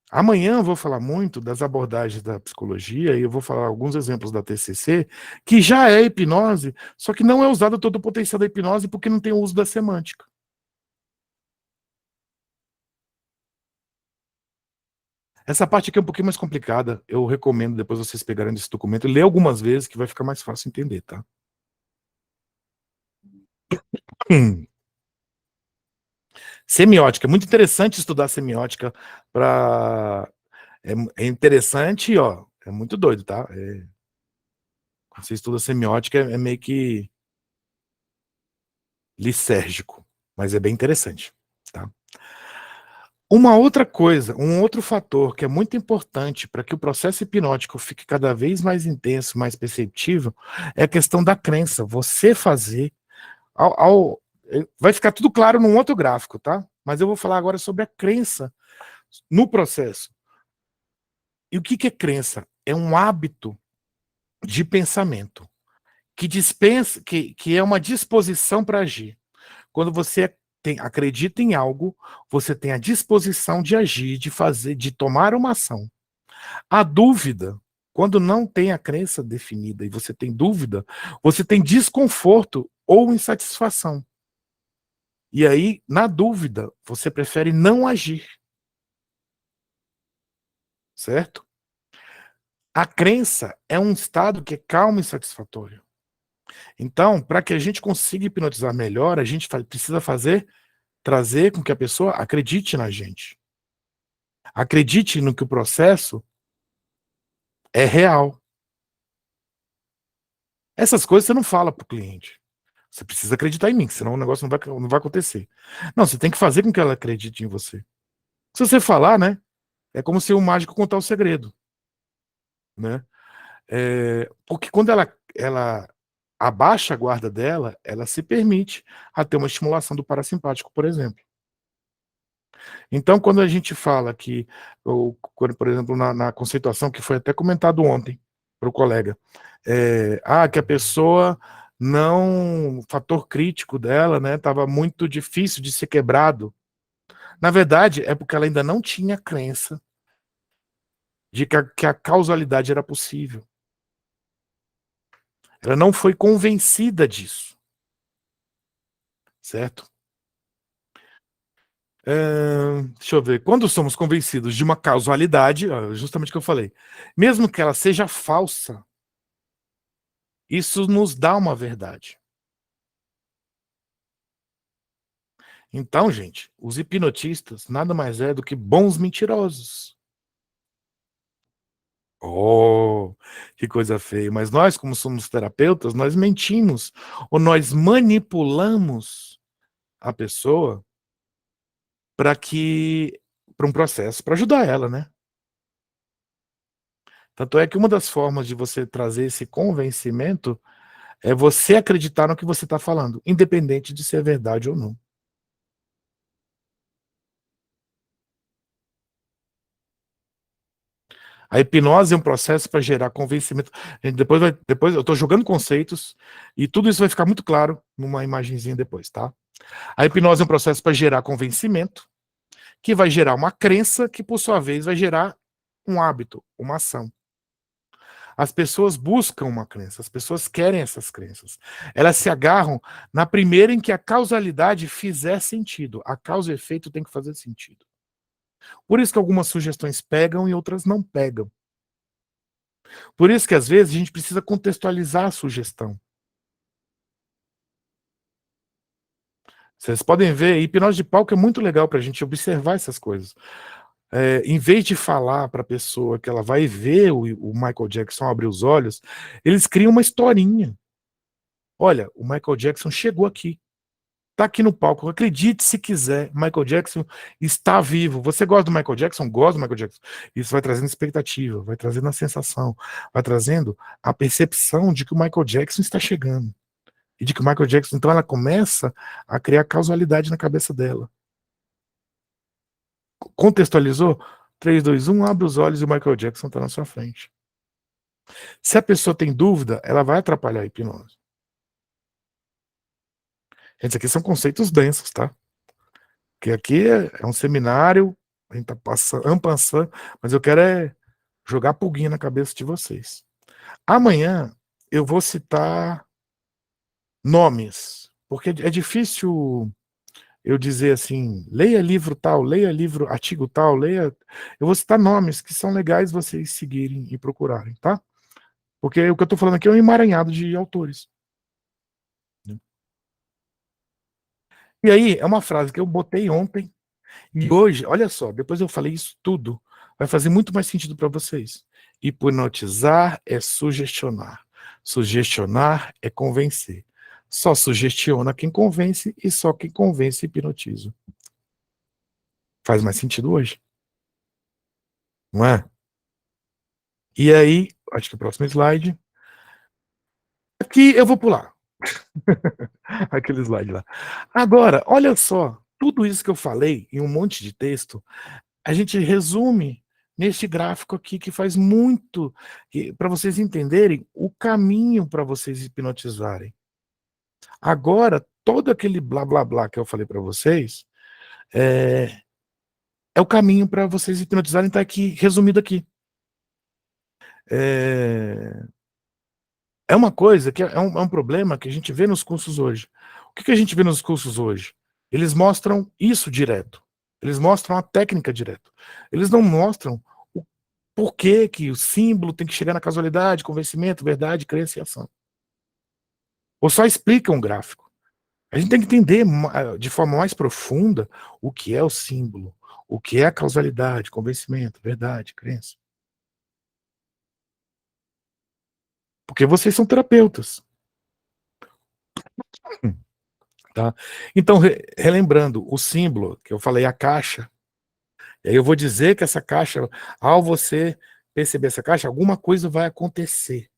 Speaker 1: Amanhã eu vou falar muito das abordagens da psicologia e eu vou falar alguns exemplos da TCC, que já é hipnose, só que não é usado todo o potencial da hipnose porque não tem o uso da semântica. Essa parte aqui é um pouquinho mais complicada, eu recomendo depois vocês pegarem esse documento e ler algumas vezes que vai ficar mais fácil entender, tá? Semiótica, é muito interessante estudar semiótica para... É interessante, ó, é muito doido, tá? Quando você estuda semiótica, é meio que lisérgico, mas é bem interessante, tá? Uma outra coisa, um outro fator que é muito importante para que o processo hipnótico fique cada vez mais intenso, mais perceptível, é a questão da crença. Você fazer... vai ficar tudo claro num outro gráfico, tá? Mas eu vou falar agora sobre a crença no processo. E o que é crença? É um hábito de pensamento que dispensa, que é uma disposição para agir. Quando você acredita em algo, você tem a disposição de agir, de fazer, de tomar uma ação. A dúvida, quando não tem a crença definida e você tem dúvida, você tem desconforto ou insatisfação. E aí, na dúvida, você prefere não agir. Certo? A crença é um estado que é calmo e satisfatório. Então, para que a gente consiga hipnotizar melhor, a gente precisa trazer com que a pessoa acredite na gente. Acredite no que o processo é real. Essas coisas você não fala para o cliente. Você precisa acreditar em mim, senão o negócio não vai acontecer. Não, você tem que fazer com que ela acredite em você. Se você falar, né, é como se o mágico contar o segredo. Né? Porque quando ela abaixa a guarda dela, ela se permite a ter uma estimulação do parasimpático, por exemplo. Então, quando a gente fala que, por exemplo, na conceituação, que foi até comentado ontem para o colega, que a pessoa não, o fator crítico dela, né, estava muito difícil de ser quebrado. Na verdade, é porque ela ainda não tinha crença de que a causalidade era possível. Ela não foi convencida disso. Certo? Deixa eu ver. Quando somos convencidos de uma causalidade, justamente o que eu falei, mesmo que ela seja falsa, isso nos dá uma verdade. Então, gente, os hipnotistas nada mais é do que bons mentirosos. Oh, que coisa feia. Mas nós, como somos terapeutas, nós mentimos ou nós manipulamos a pessoa para um processo, para ajudar ela, né? Tanto é que uma das formas de você trazer esse convencimento é você acreditar no que você está falando, independente de ser verdade ou não. A hipnose é um processo para gerar convencimento. Depois eu estou jogando conceitos e tudo isso vai ficar muito claro numa imagenzinha depois, tá? A hipnose é um processo para gerar convencimento, que vai gerar uma crença, que por sua vez vai gerar um hábito, uma ação. As pessoas buscam uma crença, as pessoas querem essas crenças. Elas se agarram na primeira em que a causalidade fizer sentido. A causa e efeito tem que fazer sentido. Por isso que algumas sugestões pegam e outras não pegam. Por isso que às vezes a gente precisa contextualizar a sugestão. Vocês podem ver, hipnose de palco é muito legal para a gente observar essas coisas. Em vez de falar para a pessoa que ela vai ver o Michael Jackson abrir os olhos, eles criam uma historinha. Olha, o Michael Jackson chegou aqui. Está aqui no palco. Acredite se quiser. Michael Jackson está vivo. Você gosta do Michael Jackson? Gosta do Michael Jackson. Isso vai trazendo expectativa, vai trazendo a sensação, vai trazendo a percepção de que o Michael Jackson está chegando. E de que o Michael Jackson, então ela começa a criar causalidade na cabeça dela. Contextualizou? 3, 2, 1, abre os olhos e o Michael Jackson está na sua frente. Se a pessoa tem dúvida, ela vai atrapalhar a hipnose. Gente, aqui são conceitos densos, tá? Porque aqui é um seminário, a gente tá passando, mas eu quero jogar pulguinha na cabeça de vocês. Amanhã eu vou citar nomes, porque é difícil eu dizer assim, leia livro tal, leia livro, artigo tal, leia... Eu vou citar nomes que são legais vocês seguirem e procurarem, tá? Porque o que eu tô falando aqui é um emaranhado de autores. E aí, é uma frase que eu botei ontem, e hoje, olha só, depois eu falei isso tudo, vai fazer muito mais sentido para vocês. Hipnotizar é sugestionar. Sugestionar é convencer. Só sugestiona quem convence e só quem convence hipnotiza. Faz mais sentido hoje. Não é? E aí, acho que o próximo slide. Aqui eu vou pular. Aquele slide lá. Agora, olha só, tudo isso que eu falei em um monte de texto, a gente resume neste gráfico aqui que faz muito para vocês entenderem o caminho para vocês hipnotizarem. Agora, todo aquele blá blá blá que eu falei para vocês é o caminho para vocês hipnotizarem, está aqui, resumido aqui. É uma coisa que é um problema que a gente vê nos cursos hoje. O que a gente vê nos cursos hoje? Eles mostram isso direto. Eles mostram a técnica direto. Eles não mostram o porquê que o símbolo tem que chegar na casualidade, convencimento, verdade, crença e ação. Ou só explicam um gráfico. A gente tem que entender de forma mais profunda o que é o símbolo, o que é a causalidade, convencimento, verdade, crença. Porque vocês são terapeutas. Tá? Então, relembrando, o símbolo, que eu falei, a caixa, e aí eu vou dizer que essa caixa, ao você perceber essa caixa, alguma coisa vai acontecer.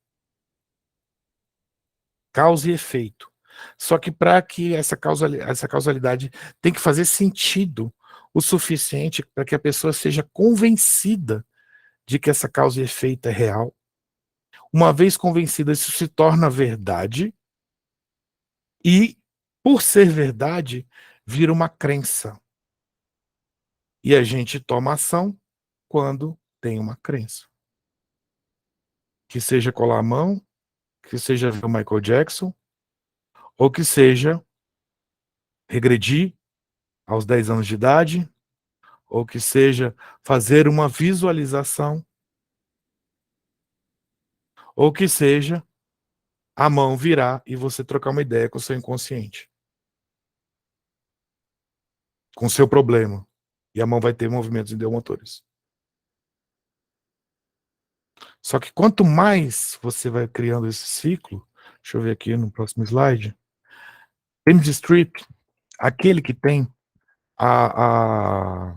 Speaker 1: Causa e efeito. Só que para que essa causalidade tem que fazer sentido o suficiente para que a pessoa seja convencida de que essa causa e efeito é real. Uma vez convencida, isso se torna verdade e, por ser verdade, vira uma crença. E a gente toma ação quando tem uma crença. Que seja colar a mão, que seja ver o Michael Jackson, ou que seja regredir aos 10 anos de idade, ou que seja fazer uma visualização, ou que seja a mão virar e você trocar uma ideia com o seu inconsciente. Com o seu problema. E a mão vai ter movimentos ideomotores. Só que quanto mais você vai criando esse ciclo, deixa eu ver aqui no próximo slide, James Street, aquele que tem a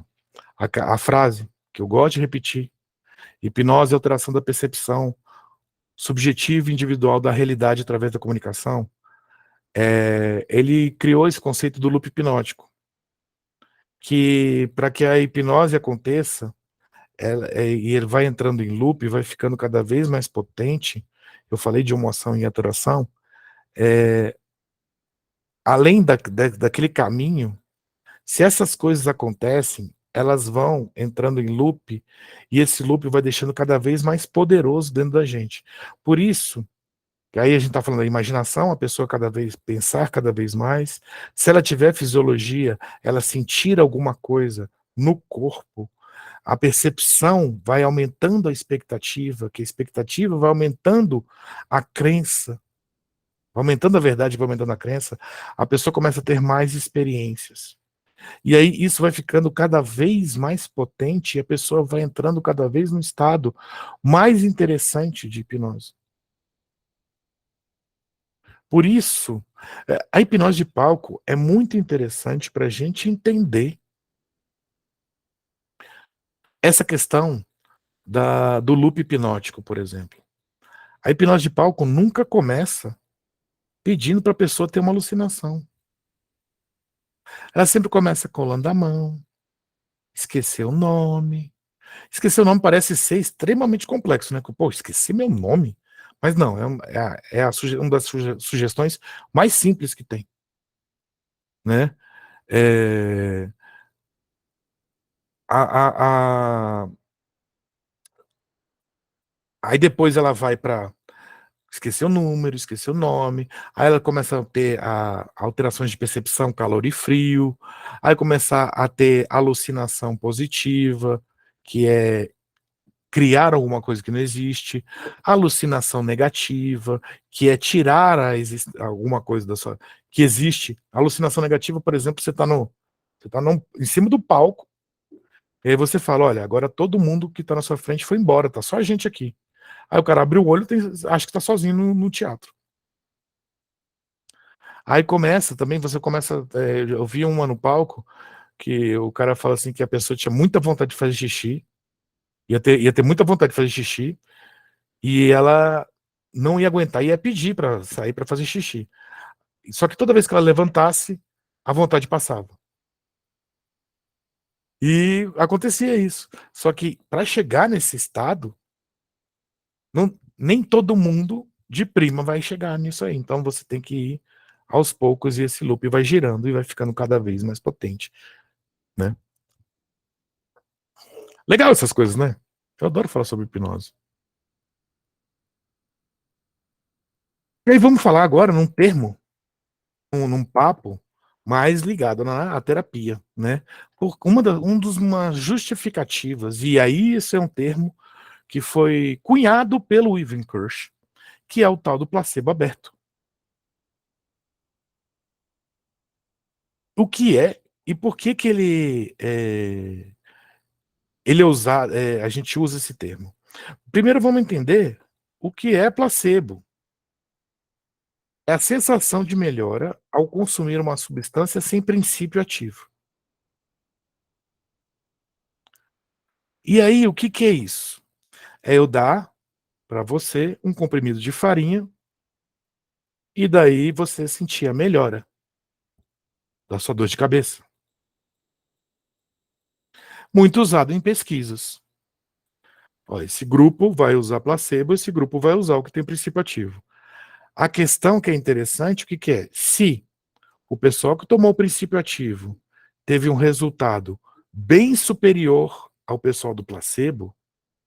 Speaker 1: frase que eu gosto de repetir, hipnose é alteração da percepção subjetiva e individual da realidade através da comunicação, ele criou esse conceito do loop hipnótico, que para que a hipnose aconteça, e ele vai entrando em loop, vai ficando cada vez mais potente. Eu falei de emoção e atração, além daquele caminho, se essas coisas acontecem, elas vão entrando em loop, e esse loop vai deixando cada vez mais poderoso dentro da gente. Por isso, que aí a gente está falando da imaginação, a pessoa pensar cada vez mais, se ela tiver fisiologia, ela sentir alguma coisa no corpo, a percepção vai aumentando a expectativa, que a expectativa vai aumentando a crença, vai aumentando a verdade, vai aumentando a crença, a pessoa começa a ter mais experiências. E aí isso vai ficando cada vez mais potente e a pessoa vai entrando cada vez num estado mais interessante de hipnose. Por isso, a hipnose de palco é muito interessante para a gente entender essa questão do loop hipnótico, por exemplo. A hipnose de palco nunca começa pedindo para a pessoa ter uma alucinação. Ela sempre começa colando a mão, esquecer o nome. Esquecer o nome parece ser extremamente complexo, né? Pô, esqueci meu nome. Mas não, uma das sugestões mais simples que tem. Né? Aí depois ela vai para esquecer o número, esquecer o nome, aí ela começa a ter alterações de percepção, calor e frio, aí começa a ter alucinação positiva, que é criar alguma coisa que não existe, alucinação negativa, que é tirar alguma coisa que existe. Alucinação negativa, por exemplo, você está em cima do palco, e aí você fala, olha, agora todo mundo que está na sua frente foi embora, tá só a gente aqui. Aí o cara abre o olho, acha que tá sozinho no teatro. Aí você começa, eu vi uma no palco, que o cara fala assim que a pessoa tinha muita vontade de fazer xixi, ia ter muita vontade de fazer xixi, e ela não ia aguentar, ia pedir para sair para fazer xixi. Só que toda vez que ela levantasse, a vontade passava. E acontecia isso. Só que para chegar nesse estado, nem todo mundo de prima vai chegar nisso aí. Então você tem que ir aos poucos e esse loop vai girando e vai ficando cada vez mais potente, né? Legal essas coisas, né? Eu adoro falar sobre hipnose. E aí vamos falar agora num termo, num papo mais ligado à terapia, né? Por uma justificativas, e aí esse é um termo que foi cunhado pelo Ivan Kirsch, que é o tal do placebo aberto. O que é e por que que ele é usado, a gente usa esse termo? Primeiro vamos entender o que é placebo. É a sensação de melhora ao consumir uma substância sem princípio ativo. E aí, o que que é isso? É eu dar para você um comprimido de farinha e daí você sentir a melhora da sua dor de cabeça. Muito usado em pesquisas. Ó, esse grupo vai usar placebo, esse grupo vai usar o que tem princípio ativo. A questão que é interessante, o que que é? Se o pessoal que tomou o princípio ativo teve um resultado bem superior ao pessoal do placebo,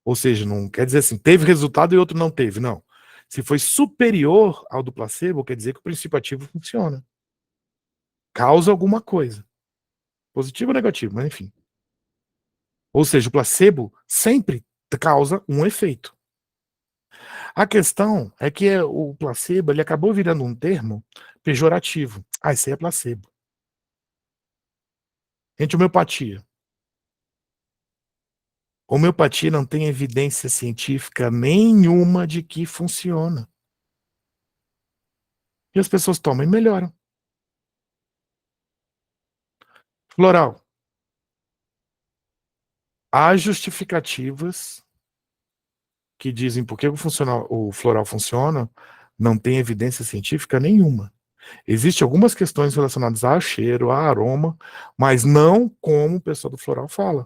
Speaker 1: ou seja, não quer dizer assim, teve resultado e outro não teve, não. Se foi superior ao do placebo, quer dizer que o princípio ativo funciona. Causa alguma coisa. Positivo ou negativo, mas enfim. Ou seja, o placebo sempre causa um efeito. A questão é que o placebo ele acabou virando um termo pejorativo. Ah, isso aí é placebo. Gente, homeopatia. Homeopatia não tem evidência científica nenhuma de que funciona. E as pessoas tomam e melhoram. Floral. Há justificativas que dizem por que o floral funciona, não tem evidência científica nenhuma. Existem algumas questões relacionadas a cheiro, a aroma, mas não como o pessoal do floral fala.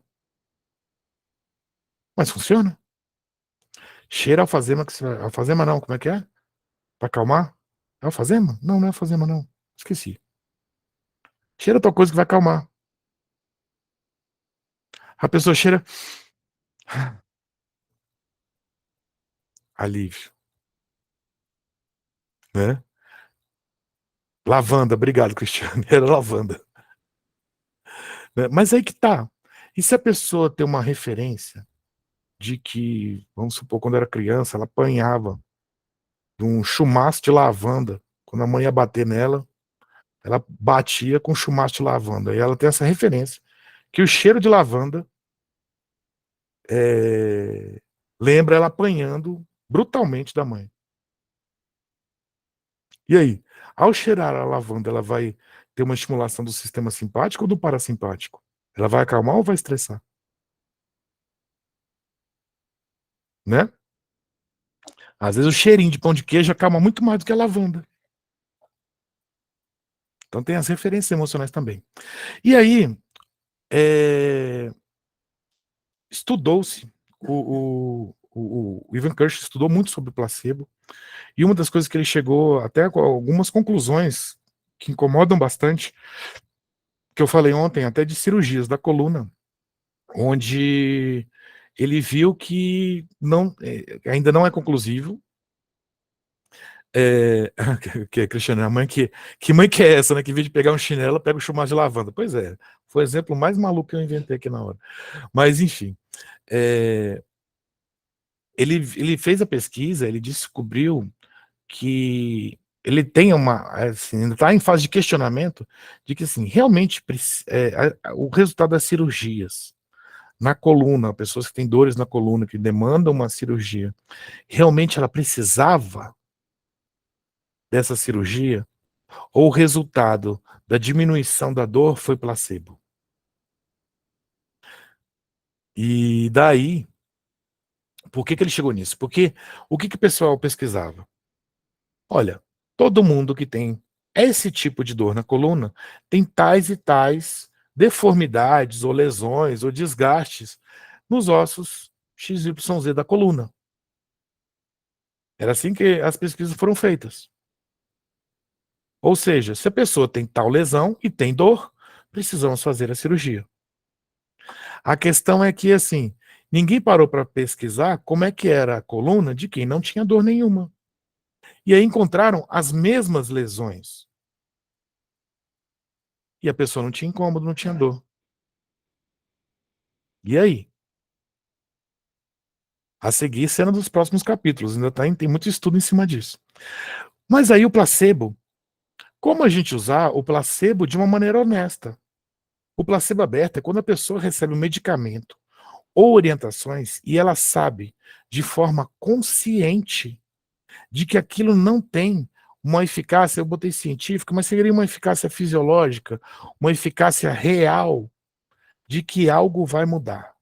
Speaker 1: Mas funciona. Cheira alfazema, alfazema não, como é que é? Para acalmar? É alfazema? Não, não é alfazema não. Esqueci. Cheira tal coisa que vai acalmar. A pessoa cheira alívio, né? Lavanda, obrigado, Cristiano. Era lavanda. Né? Mas aí que tá. E se a pessoa tem uma referência de que, vamos supor, quando era criança, ela apanhava de um chumaço de lavanda, quando a mãe ia bater nela, ela batia com chumaço de lavanda. E ela tem essa referência, que o cheiro de lavanda lembra ela apanhando brutalmente da mãe. E aí? Ao cheirar a lavanda, ela vai ter uma estimulação do sistema simpático ou do parasimpático? Ela vai acalmar ou vai estressar? Né? Às vezes o cheirinho de pão de queijo acalma muito mais do que a lavanda. Então tem as referências emocionais também. E aí, estudou-se, o Ivan Kirsch estudou muito sobre o placebo, e uma das coisas que ele chegou até com algumas conclusões que incomodam bastante, que eu falei ontem, até de cirurgias da coluna, onde ele viu que ainda não é conclusivo, que Cristiano, a mãe que mãe que é essa, né? Que em vez de pegar um chinelo, pega o chumaço de lavanda. Pois é, foi o exemplo mais maluco que eu inventei aqui na hora. Mas, enfim, ele fez a pesquisa, ele descobriu que ele tem assim, ainda está em fase de questionamento de que, assim, realmente o resultado das cirurgias na coluna, pessoas que têm dores na coluna, que demandam uma cirurgia, realmente ela precisava dessa cirurgia? Ou o resultado da diminuição da dor foi placebo? E daí, por que ele chegou nisso? Porque o que o pessoal pesquisava? Olha, todo mundo que tem esse tipo de dor na coluna tem tais e tais deformidades, ou lesões, ou desgastes nos ossos XYZ da coluna. Era assim que as pesquisas foram feitas. Ou seja, se a pessoa tem tal lesão e tem dor, precisamos fazer a cirurgia. A questão é que, assim, ninguém parou para pesquisar como é que era a coluna de quem não tinha dor nenhuma. E aí encontraram as mesmas lesões. E a pessoa não tinha incômodo, não tinha dor. E aí? A seguir, cena dos próximos capítulos. Ainda tem muito estudo em cima disso. Mas aí o placebo, como a gente usar o placebo de uma maneira honesta? O placebo aberto é quando a pessoa recebe um medicamento ou orientações e ela sabe de forma consciente de que aquilo não tem uma eficácia, eu botei científica, mas seria uma eficácia fisiológica, uma eficácia real de que algo vai mudar.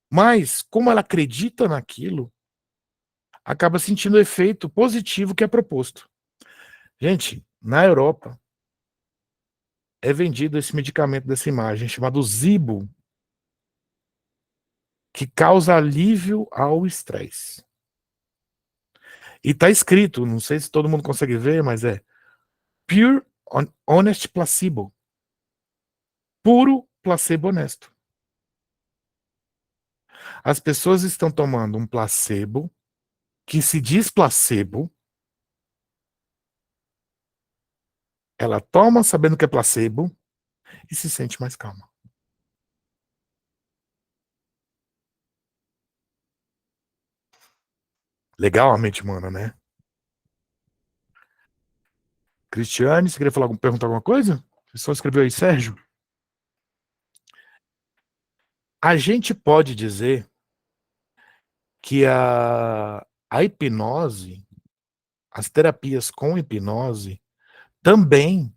Speaker 1: Mas, como ela acredita naquilo, acaba sentindo o efeito positivo que é proposto. Gente, na Europa, é vendido esse medicamento dessa imagem, chamado Zibo, que causa alívio ao estresse. E está escrito, não sei se todo mundo consegue ver, mas é Pure Honest Placebo. Puro placebo honesto. As pessoas estão tomando um placebo que se diz placebo. Ela toma sabendo que é placebo e se sente mais calma. Legal a mente humana, né? Cristiane, você queria perguntar alguma coisa? Você só escreveu aí, Sérgio? A gente pode dizer que a hipnose, as terapias com hipnose, também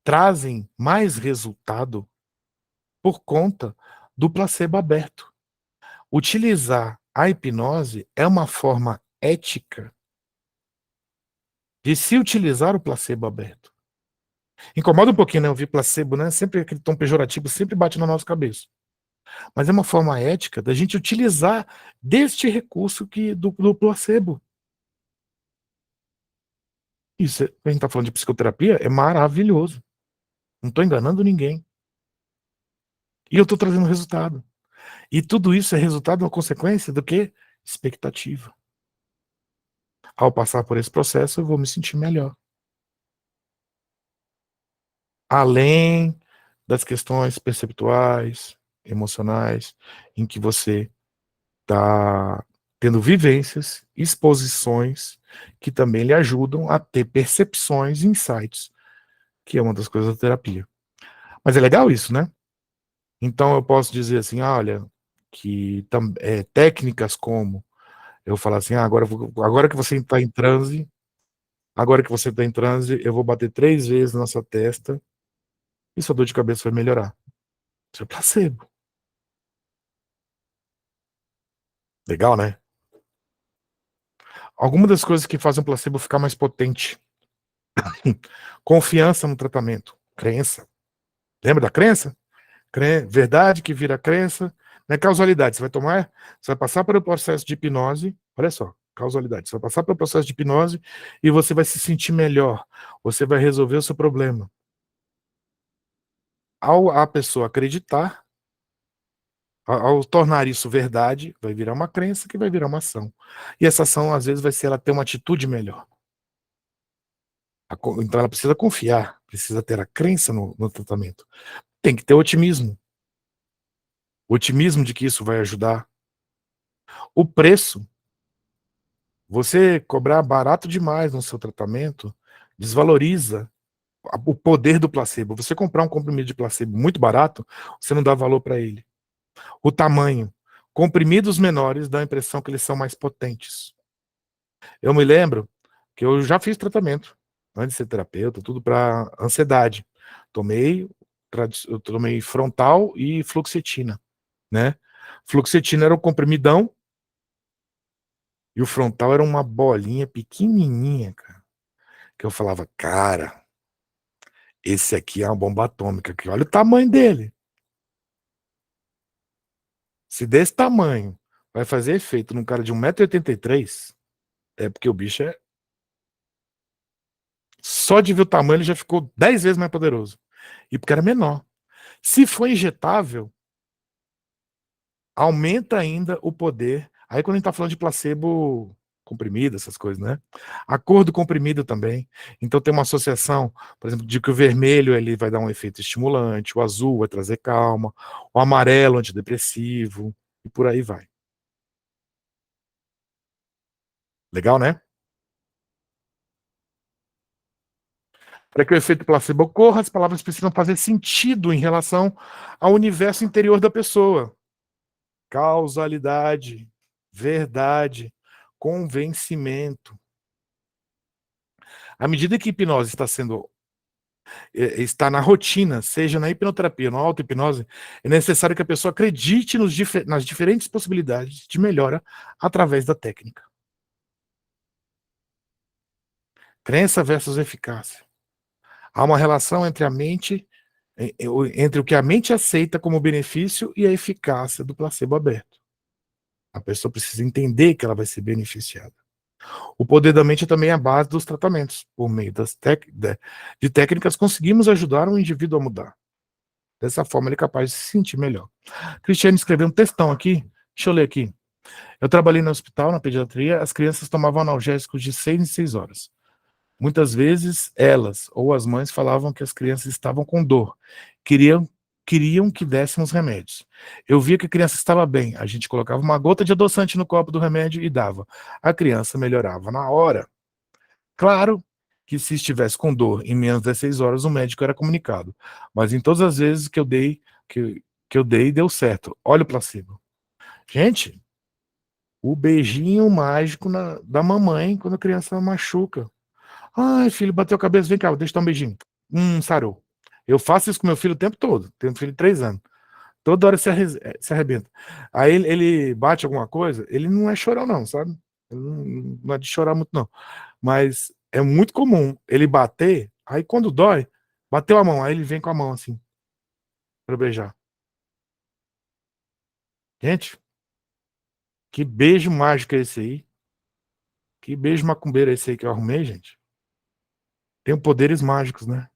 Speaker 1: trazem mais resultado por conta do placebo aberto. Utilizar a hipnose é uma forma ética de se utilizar o placebo aberto. Incomoda um pouquinho, né? Ouvir placebo, né? Sempre aquele tom pejorativo sempre bate na nossa cabeça. Mas é uma forma ética da gente utilizar deste recurso do placebo. Isso, a gente está falando de psicoterapia, é maravilhoso. Não estou enganando ninguém. E eu estou trazendo resultado. E tudo isso é resultado, uma consequência do quê? Expectativa. Ao passar por esse processo, eu vou me sentir melhor. Além das questões perceptuais, emocionais, em que você está tendo vivências, exposições, que também lhe ajudam a ter percepções e insights, que é uma das coisas da terapia. Mas é legal isso, né? Então eu posso dizer assim, olha, que técnicas como eu falar assim, agora que você está em transe, eu vou bater 3 vezes na sua testa e sua dor de cabeça vai melhorar. Isso é placebo. Legal, né? Algumas das coisas que fazem o placebo ficar mais potente. Confiança no tratamento. Crença. Lembra da crença? Verdade que vira crença. Não é causalidade. Você vai passar pelo processo de hipnose. Olha só, causalidade. Você vai passar pelo processo de hipnose e você vai se sentir melhor. Você vai resolver o seu problema. Ao a pessoa acreditar, ao tornar isso verdade, vai virar uma crença que vai virar uma ação. E essa ação, às vezes, vai ser ela ter uma atitude melhor. Então ela precisa confiar, precisa ter a crença no tratamento. Tem que ter otimismo. O otimismo de que isso vai ajudar. O preço. Você cobrar barato demais no seu tratamento desvaloriza o poder do placebo. Você comprar um comprimido de placebo muito barato, você não dá valor para ele. o tamanho. Comprimidos menores dão a impressão que eles são mais potentes. Eu me lembro que eu já fiz tratamento, antes de ser terapeuta, tudo para ansiedade. Eu tomei frontal e fluoxetina, né? Fluoxetina era um comprimidão e o frontal era uma bolinha pequenininha, cara. Que eu falava, cara, esse aqui é uma bomba atômica, que olha o tamanho dele. Se desse tamanho vai fazer efeito num cara de 1,83 m, é porque o bicho é... Só de ver o tamanho ele já ficou 10 vezes mais poderoso. E porque era menor. Se for injetável, aumenta ainda o poder. Aí quando a gente tá falando de placebo comprimido, essas coisas, né? A cor do comprimido também. Então tem uma associação, por exemplo, de que o vermelho ele vai dar um efeito estimulante, o azul vai trazer calma, o amarelo antidepressivo, e por aí vai. Legal, né? Para que o efeito placebo ocorra, as palavras precisam fazer sentido em relação ao universo interior da pessoa. Causalidade, verdade, convencimento. À medida que a hipnose está na rotina, seja na hipnoterapia, na auto-hipnose, é necessário que a pessoa acredite nas diferentes possibilidades de melhora através da técnica. Crença versus eficácia. Há uma relação entre entre o que a mente aceita como benefício e a eficácia do placebo aberto. A pessoa precisa entender que ela vai ser beneficiada. O poder da mente é também a base dos tratamentos. Por meio de técnicas, conseguimos ajudar um indivíduo a mudar. Dessa forma, ele é capaz de se sentir melhor. Cristiane escreveu um textão aqui. Deixa eu ler aqui. Eu trabalhei no hospital, na pediatria, as crianças tomavam analgésicos de 6 em 6 horas. Muitas vezes, elas ou as mães falavam que as crianças estavam com dor. Queriam que dessemos remédios. Eu via que a criança estava bem. A gente colocava uma gota de adoçante no copo do remédio e dava. A criança melhorava na hora. Claro que se estivesse com dor em menos de 16 horas, o médico era comunicado. Mas em todas as vezes que eu dei, deu certo. Olha o placebo. Gente, o beijinho mágico da mamãe quando a criança machuca. Ai, filho, bateu a cabeça, vem cá, deixa eu dar um beijinho. Sarou. Eu faço isso com meu filho o tempo todo. Tenho um filho de 3 anos. Toda hora se arrebenta. Aí ele bate alguma coisa, ele não é chorão não, sabe? Ele não é de chorar muito não. Mas é muito comum ele bater, aí quando dói, bateu a mão, aí ele vem com a mão assim, pra beijar. Gente, que beijo mágico é esse aí? Que beijo macumbeiro é esse aí que eu arrumei, gente? Tem poderes mágicos, né?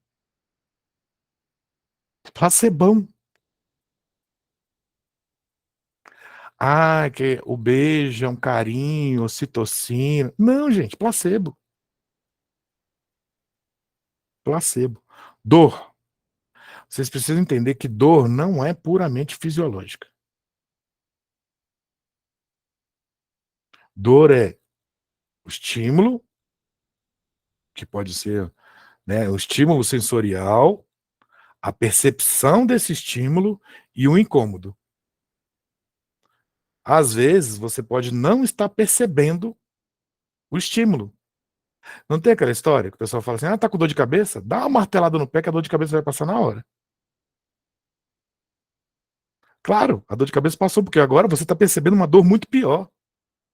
Speaker 1: Placebão. Ah, que o beijo é um carinho, ocitocina. Não, gente, placebo. Placebo. Dor. Vocês precisam entender que dor não é puramente fisiológica. Dor é o estímulo, que pode ser, né, o estímulo sensorial, a percepção desse estímulo e o incômodo. Às vezes, você pode não estar percebendo o estímulo. Não tem aquela história que o pessoal fala assim, tá com dor de cabeça? Dá uma martelada no pé que a dor de cabeça vai passar na hora. Claro, a dor de cabeça passou, porque agora você está percebendo uma dor muito pior.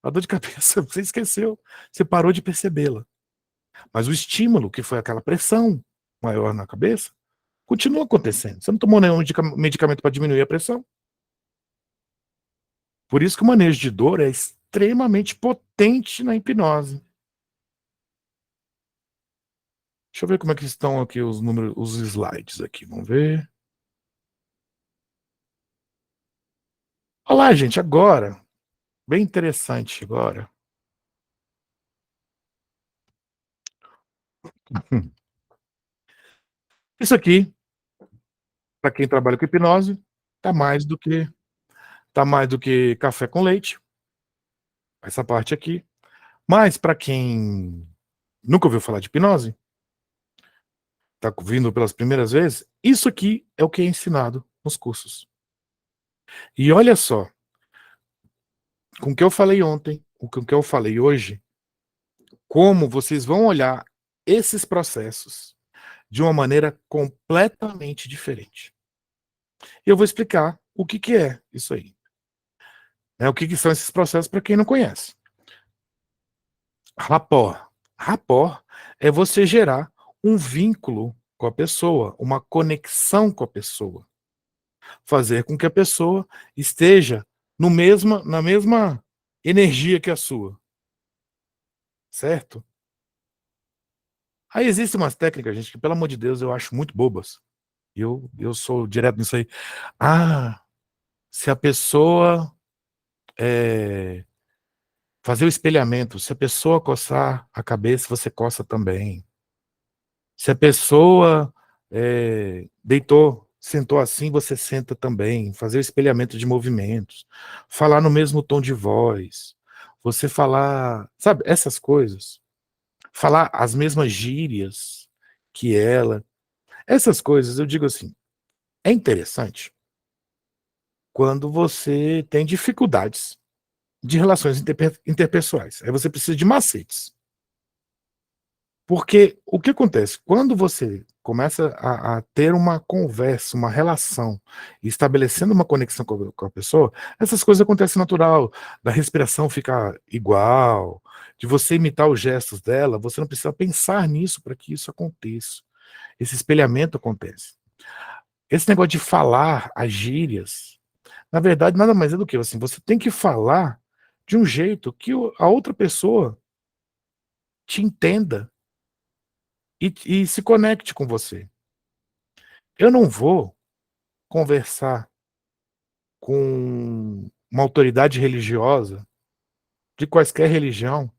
Speaker 1: A dor de cabeça, você esqueceu. Você parou de percebê-la. Mas o estímulo, que foi aquela pressão maior na cabeça, continua acontecendo. Você não tomou nenhum medicamento para diminuir a pressão. Por isso que o manejo de dor é extremamente potente na hipnose. Deixa eu ver como é que estão aqui os números, os slides aqui. Vamos ver. Olha lá, gente, agora. Bem interessante agora. Isso aqui, para quem trabalha com hipnose, tá mais do que café com leite. Essa parte aqui. Mas para quem nunca ouviu falar de hipnose, tá vindo pelas primeiras vezes, isso aqui é o que é ensinado nos cursos. E olha só, com o que eu falei ontem, com o que eu falei hoje, como vocês vão olhar esses processos de uma maneira completamente diferente. E eu vou explicar o que que é isso aí. O que que são esses processos para quem não conhece. Rapport. Rapport é você gerar um vínculo com a pessoa, uma conexão com a pessoa. Fazer com que a pessoa esteja na mesma energia que a sua. Certo? Aí existem umas técnicas, gente, que, pelo amor de Deus, eu acho muito bobas. Eu sou direto nisso aí. Ah, se a pessoa fazer o espelhamento, se a pessoa coçar a cabeça, você coça também. Se a pessoa deitou, sentou assim, você senta também. Fazer o espelhamento de movimentos. Falar no mesmo tom de voz. Você falar, sabe, essas coisas. Falar as mesmas gírias que ela. Essas coisas, eu digo assim, é interessante quando você tem dificuldades de relações interpessoais. Aí você precisa de macetes. Porque o que acontece? Quando você começa a ter uma conversa, uma relação, estabelecendo uma conexão com a pessoa, essas coisas acontecem natural, da respiração ficar igual, de você imitar os gestos dela, você não precisa pensar nisso para que isso aconteça. Esse espelhamento acontece. Esse negócio de falar as gírias, na verdade, nada mais é do que assim, você tem que falar de um jeito que a outra pessoa te entenda e se conecte com você. Eu não vou conversar com uma autoridade religiosa, de quaisquer religião,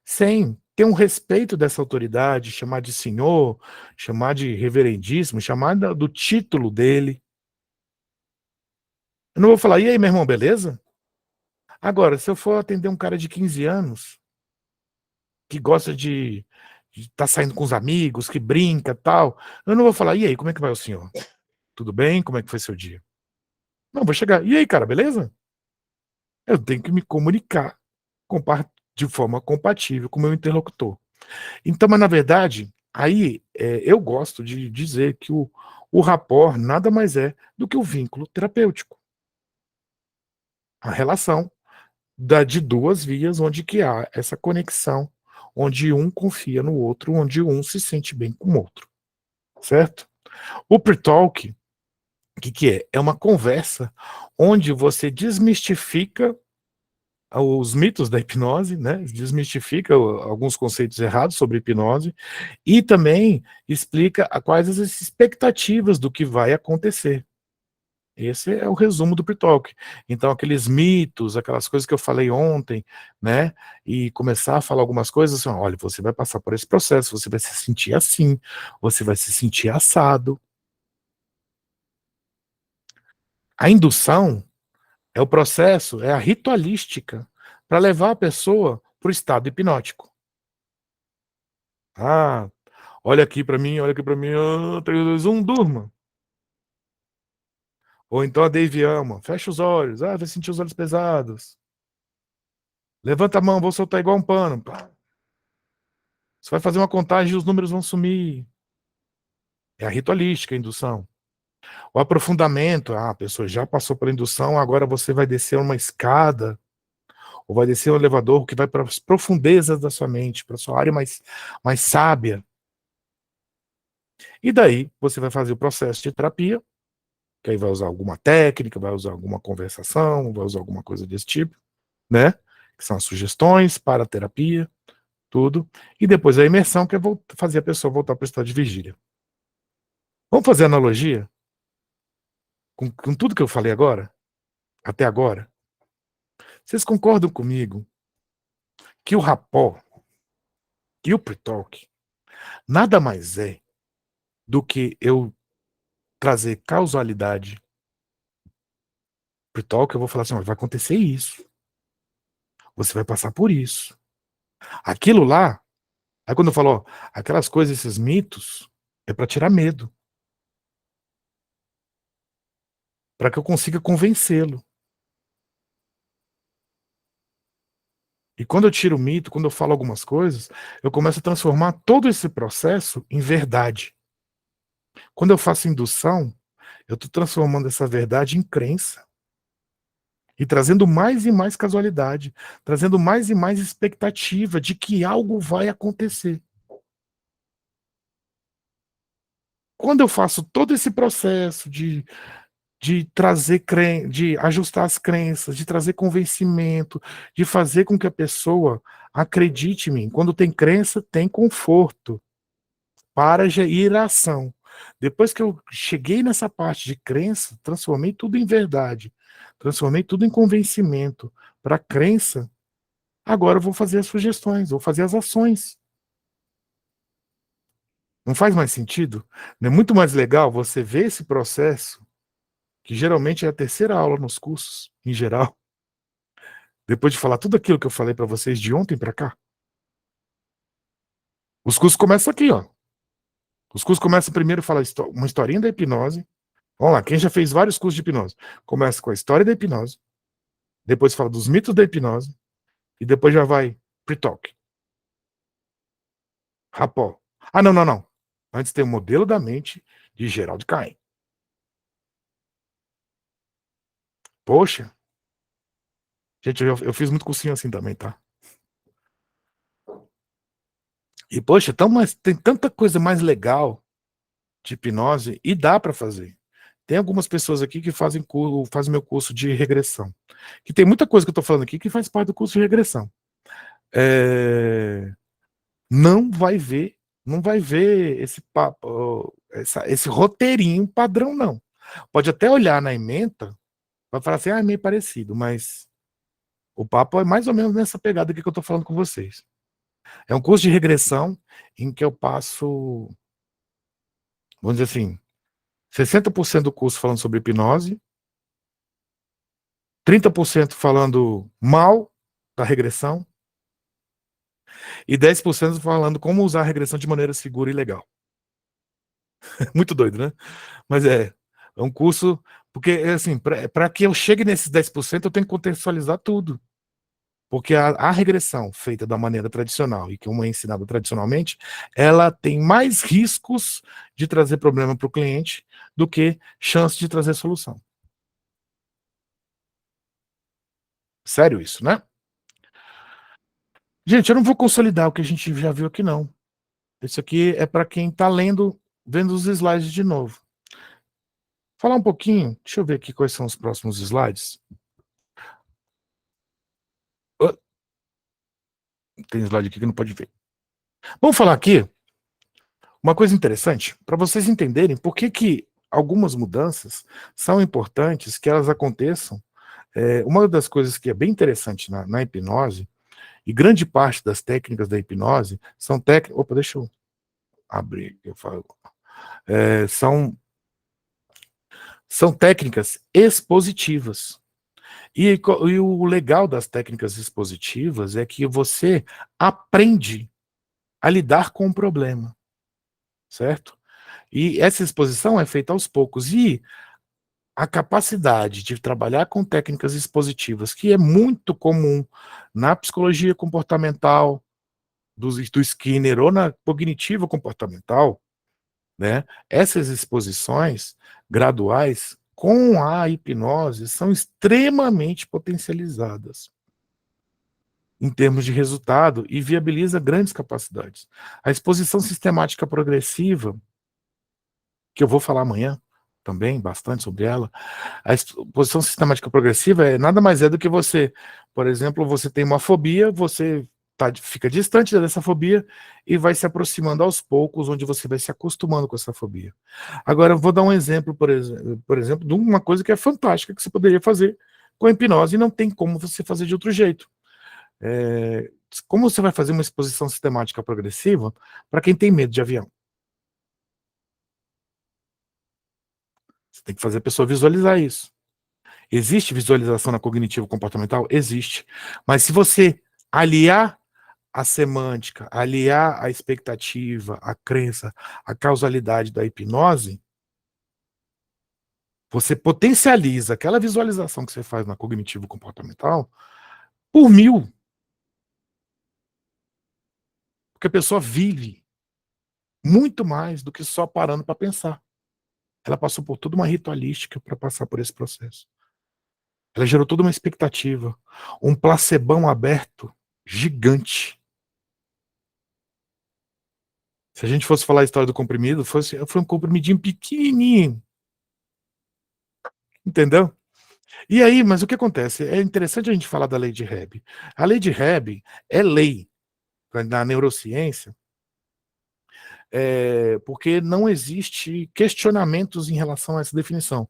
Speaker 1: sem ter um respeito dessa autoridade, chamar de senhor, chamar de reverendíssimo, chamar do título dele. Eu não vou falar, e aí, meu irmão, beleza? Agora, se eu for atender um cara de 15 anos, que gosta de estar saindo com os amigos, que brinca tal, eu não vou falar, e aí, como é que vai o senhor? Tudo bem? Como é que foi seu dia? Não, vou chegar, e aí, cara, beleza? Eu tenho que me comunicar de forma compatível com o meu interlocutor. Então, mas na verdade, aí eu gosto de dizer que o rapport nada mais é do que o vínculo terapêutico. A relação de duas vias onde que há essa conexão, onde um confia no outro, onde um se sente bem com o outro. Certo? O pre-talk, o que é? É uma conversa onde você desmistifica os mitos da hipnose, né? Desmistifica alguns conceitos errados sobre hipnose e também explica quais as expectativas do que vai acontecer. Esse é o resumo do pre-talk. Então, aqueles mitos, aquelas coisas que eu falei ontem, né? E começar a falar algumas coisas assim, olha, você vai passar por esse processo, você vai se sentir assim, você vai se sentir assado. A indução é o processo, é a ritualística para levar a pessoa para o estado hipnótico. Ah, olha aqui para mim, 3, 2, 1, durma. Ou então a Dave ama, fecha os olhos, vai sentir os olhos pesados. Levanta a mão, vou soltar igual um pano. Você vai fazer uma contagem e os números vão sumir. É a ritualística, a indução. O aprofundamento, a pessoa já passou pela indução, agora você vai descer uma escada, ou vai descer um elevador que vai para as profundezas da sua mente, para a sua área mais sábia. E daí você vai fazer o processo de terapia, que aí vai usar alguma técnica, vai usar alguma conversação, vai usar alguma coisa desse tipo, né? Que são as sugestões para a terapia, tudo. E depois a imersão, que é fazer a pessoa voltar para o estado de vigília. Vamos fazer analogia com tudo que eu falei agora? Até agora? Vocês concordam comigo que o rapport e o pre-talk nada mais é do que eu trazer causalidade? Pre-talk, eu vou falar assim, vai acontecer isso. Você vai passar por isso. Aquilo lá, aí quando eu falo, ó, aquelas coisas, esses mitos, é para tirar medo. para que eu consiga convencê-lo. E quando eu tiro o mito, quando eu falo algumas coisas, eu começo a transformar todo esse processo em verdade. Quando eu faço indução, eu estou transformando essa verdade em crença. E trazendo mais e mais casualidade, trazendo mais e mais expectativa de que algo vai acontecer. Quando eu faço todo esse processo de trazer de ajustar as crenças, de trazer convencimento, de fazer com que a pessoa acredite em mim. Quando tem crença, tem conforto para ir à ação. Depois que eu cheguei nessa parte de crença, transformei tudo em verdade, transformei tudo em convencimento para crença. Agora eu vou fazer as sugestões, vou fazer as ações. Não faz mais sentido? Não é muito mais legal você ver esse processo, que geralmente é a terceira aula nos cursos, em geral, depois de falar tudo aquilo que eu falei para vocês de ontem para cá? Os cursos começam aqui, ó. Os cursos começam primeiro a falar uma historinha da hipnose. Vamos lá, quem já fez vários cursos de hipnose? Começa com a história da hipnose, depois fala dos mitos da hipnose, e depois já vai pre-talk. Rapó. Ah, não, não, não. Antes tem o modelo da mente de Gerald Cain. Poxa. Gente, eu fiz muito cursinho assim também, tá? E, poxa, tem tanta coisa mais legal de hipnose e dá para fazer. Tem algumas pessoas aqui que fazem meu curso de regressão. Que tem muita coisa que eu tô falando aqui que faz parte do curso de regressão. Não vai ver esse papo, esse roteirinho padrão, não. Pode até olhar na ementa, vai falar assim, é meio parecido, mas o papo é mais ou menos nessa pegada aqui que eu tô falando com vocês. É um curso de regressão em que eu passo, vamos dizer assim, 60% do curso falando sobre hipnose, 30% falando mal da regressão e 10% falando como usar a regressão de maneira segura e legal. Muito doido, né? Mas é um curso, porque assim, para que eu chegue nesses 10%, eu tenho que contextualizar tudo. Porque a regressão feita da maneira tradicional e que uma é ensinada tradicionalmente, ela tem mais riscos de trazer problema para o cliente do que chance de trazer solução. Sério isso, né? Gente, eu não vou consolidar o que a gente já viu aqui, não. Isso aqui é para quem está vendo os slides de novo. Falar um pouquinho, deixa eu ver aqui quais são os próximos slides. Tem slide aqui que não pode ver. Vamos falar aqui uma coisa interessante, para vocês entenderem por que algumas mudanças são importantes que elas aconteçam. Uma das coisas que é bem interessante na hipnose, e grande parte das técnicas da hipnose são técnicas... Opa, deixa eu abrir, eu falo. São técnicas expositivas. E o legal das técnicas expositivas é que você aprende a lidar com o problema, certo? E essa exposição é feita aos poucos. E a capacidade de trabalhar com técnicas expositivas, que é muito comum na psicologia comportamental, do Skinner, ou na cognitiva comportamental, né? Essas exposições graduais com a hipnose são extremamente potencializadas em termos de resultado e viabiliza grandes capacidades. A exposição sistemática progressiva, que eu vou falar amanhã também, bastante sobre ela, a exposição sistemática progressiva nada mais é do que você, por exemplo, você tem uma fobia, você fica distante dessa fobia e vai se aproximando aos poucos, onde você vai se acostumando com essa fobia. Agora, eu vou dar um exemplo, por exemplo, de uma coisa que é fantástica, que você poderia fazer com a hipnose e não tem como você fazer de outro jeito. Como você vai fazer uma exposição sistemática progressiva para quem tem medo de avião? Você tem que fazer a pessoa visualizar isso. Existe visualização na cognitivo comportamental? Existe. Mas se você aliar a semântica, aliar a expectativa, a crença, a causalidade da hipnose, Você potencializa aquela visualização que você faz na cognitivo comportamental por 1000. Porque a pessoa vive muito mais do que só parando para pensar. Ela passou por toda uma ritualística para passar por esse processo. Ela gerou toda uma expectativa, um placebão aberto gigante. Se a gente fosse falar a história do comprimido, foi um comprimidinho pequenininho. Entendeu? E aí, mas o que acontece? É interessante a gente falar da lei de Hebb. A lei de Hebb é lei na neurociência, porque não existe questionamentos em relação a essa definição.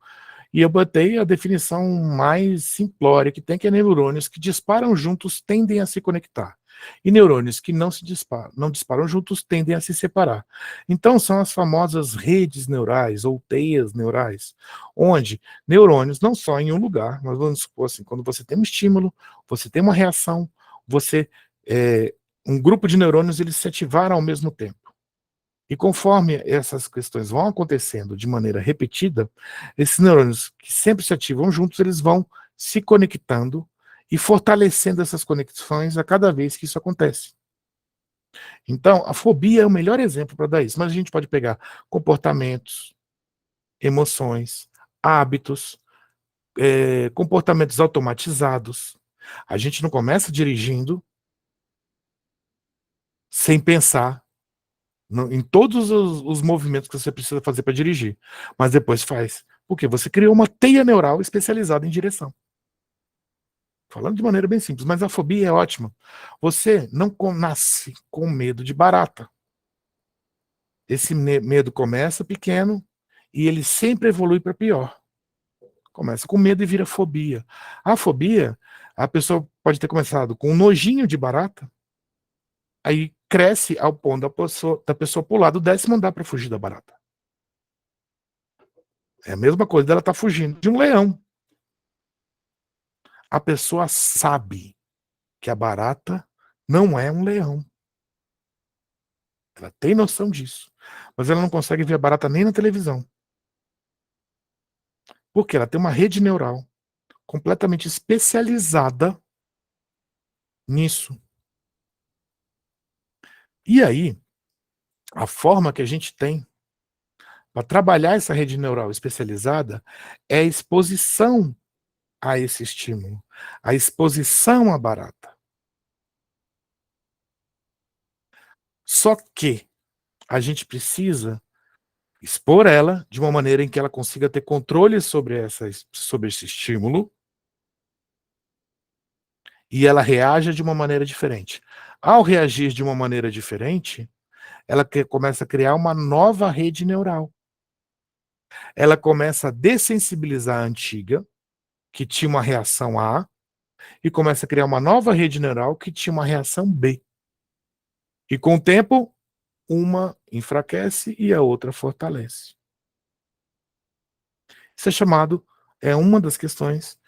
Speaker 1: E eu botei a definição mais simplória que tem, que é neurônios que disparam juntos tendem a se conectar. E neurônios que não disparam juntos tendem a se separar. Então são as famosas redes neurais ou teias neurais, onde neurônios não só em um lugar, mas vamos supor assim, quando você tem um estímulo, você tem uma reação, um grupo de neurônios eles se ativaram ao mesmo tempo. E conforme essas questões vão acontecendo de maneira repetida, esses neurônios que sempre se ativam juntos, eles vão se conectando e fortalecendo essas conexões a cada vez que isso acontece. Então, a fobia é o melhor exemplo para dar isso, mas a gente pode pegar comportamentos, emoções, hábitos, comportamentos automatizados. A gente não começa dirigindo sem pensar em todos os movimentos que você precisa fazer para dirigir, mas depois faz, porque você criou uma teia neural especializada em direção. Falando de maneira bem simples, mas a fobia é ótima. Você não nasce com medo de barata. Esse medo começa pequeno e ele sempre evolui para pior. Começa com medo e vira fobia. A fobia, a pessoa pode ter começado com um nojinho de barata, aí cresce ao ponto da pessoa pular do 10º andar para fugir da barata. É a mesma coisa dela estar fugindo de um leão. A pessoa sabe que a barata não é um leão. Ela tem noção disso. Mas ela não consegue ver a barata nem na televisão. Porque ela tem uma rede neural completamente especializada nisso. E aí, a forma que a gente tem para trabalhar essa rede neural especializada é a exposição a esse estímulo, a exposição à barata. Só que a gente precisa expor ela de uma maneira em que ela consiga ter controle sobre esse estímulo e ela reaja de uma maneira diferente. Ao reagir de uma maneira diferente, ela começa a criar uma nova rede neural. Ela começa a dessensibilizar a antiga, que tinha uma reação A, e começa a criar uma nova rede neural que tinha uma reação B. E com o tempo, uma enfraquece e a outra fortalece. Isso é uma das questões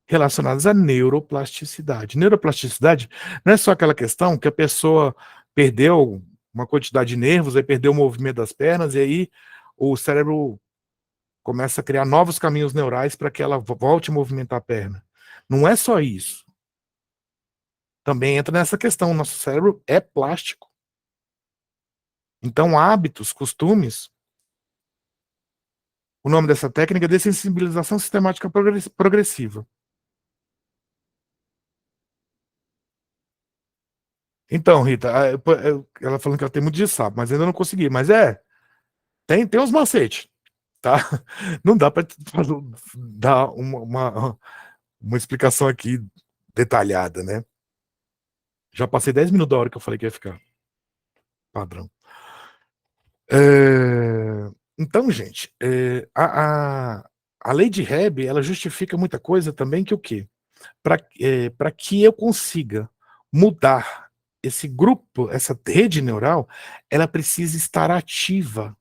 Speaker 1: relacionadas à neuroplasticidade. Neuroplasticidade não é só aquela questão que a pessoa perdeu uma quantidade de nervos, aí perdeu o movimento das pernas, e aí o cérebro começa a criar novos caminhos neurais para que ela volte a movimentar a perna. Não é só isso. Também entra nessa questão, o nosso cérebro é plástico. Então, hábitos, costumes, o nome dessa técnica é dessensibilização sistemática progressiva. Então, Rita, ela falando que ela tem muito de sapo, mas ainda não consegui. Mas tem uns macetes, tá? Não dá para dar uma explicação aqui detalhada, né? Já passei 10 minutos da hora que eu falei que ia ficar. Padrão. Então, gente, a lei de Hebb, ela justifica muita coisa também que o quê? Para que eu consiga mudar esse grupo, essa rede neural, ela precisa estar ativa.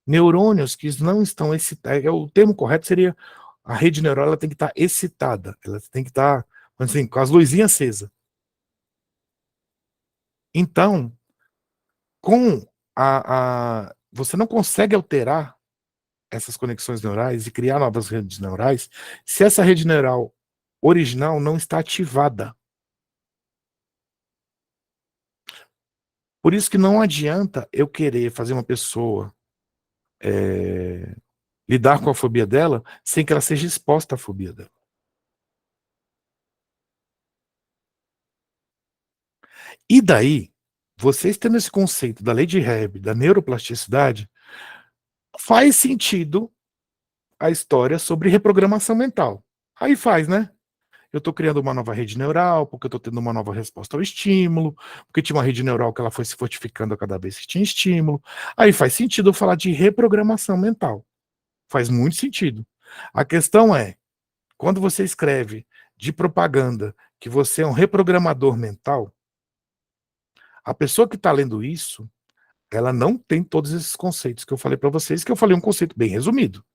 Speaker 1: Neurônios que não estão excitados, o termo correto seria a rede neural, ela tem que estar excitada, ela tem que estar assim, com as luzinhas acesas. Então, você não consegue alterar essas conexões neurais e criar novas redes neurais se essa rede neural original não está ativada. Por isso que não adianta eu querer fazer uma pessoa lidar com a fobia dela sem que ela seja exposta à fobia dela. E daí, vocês tendo esse conceito da lei de Hebb, da neuroplasticidade, faz sentido a história sobre reprogramação mental. Aí faz, né? Eu estou criando uma nova rede neural, porque eu estou tendo uma nova resposta ao estímulo, porque tinha uma rede neural que ela foi se fortificando a cada vez que tinha estímulo. Aí faz sentido eu falar de reprogramação mental. Faz muito sentido. A questão é, quando você escreve de propaganda que você é um reprogramador mental, a pessoa que está lendo isso, ela não tem todos esses conceitos que eu falei para vocês, que eu falei um conceito bem resumido.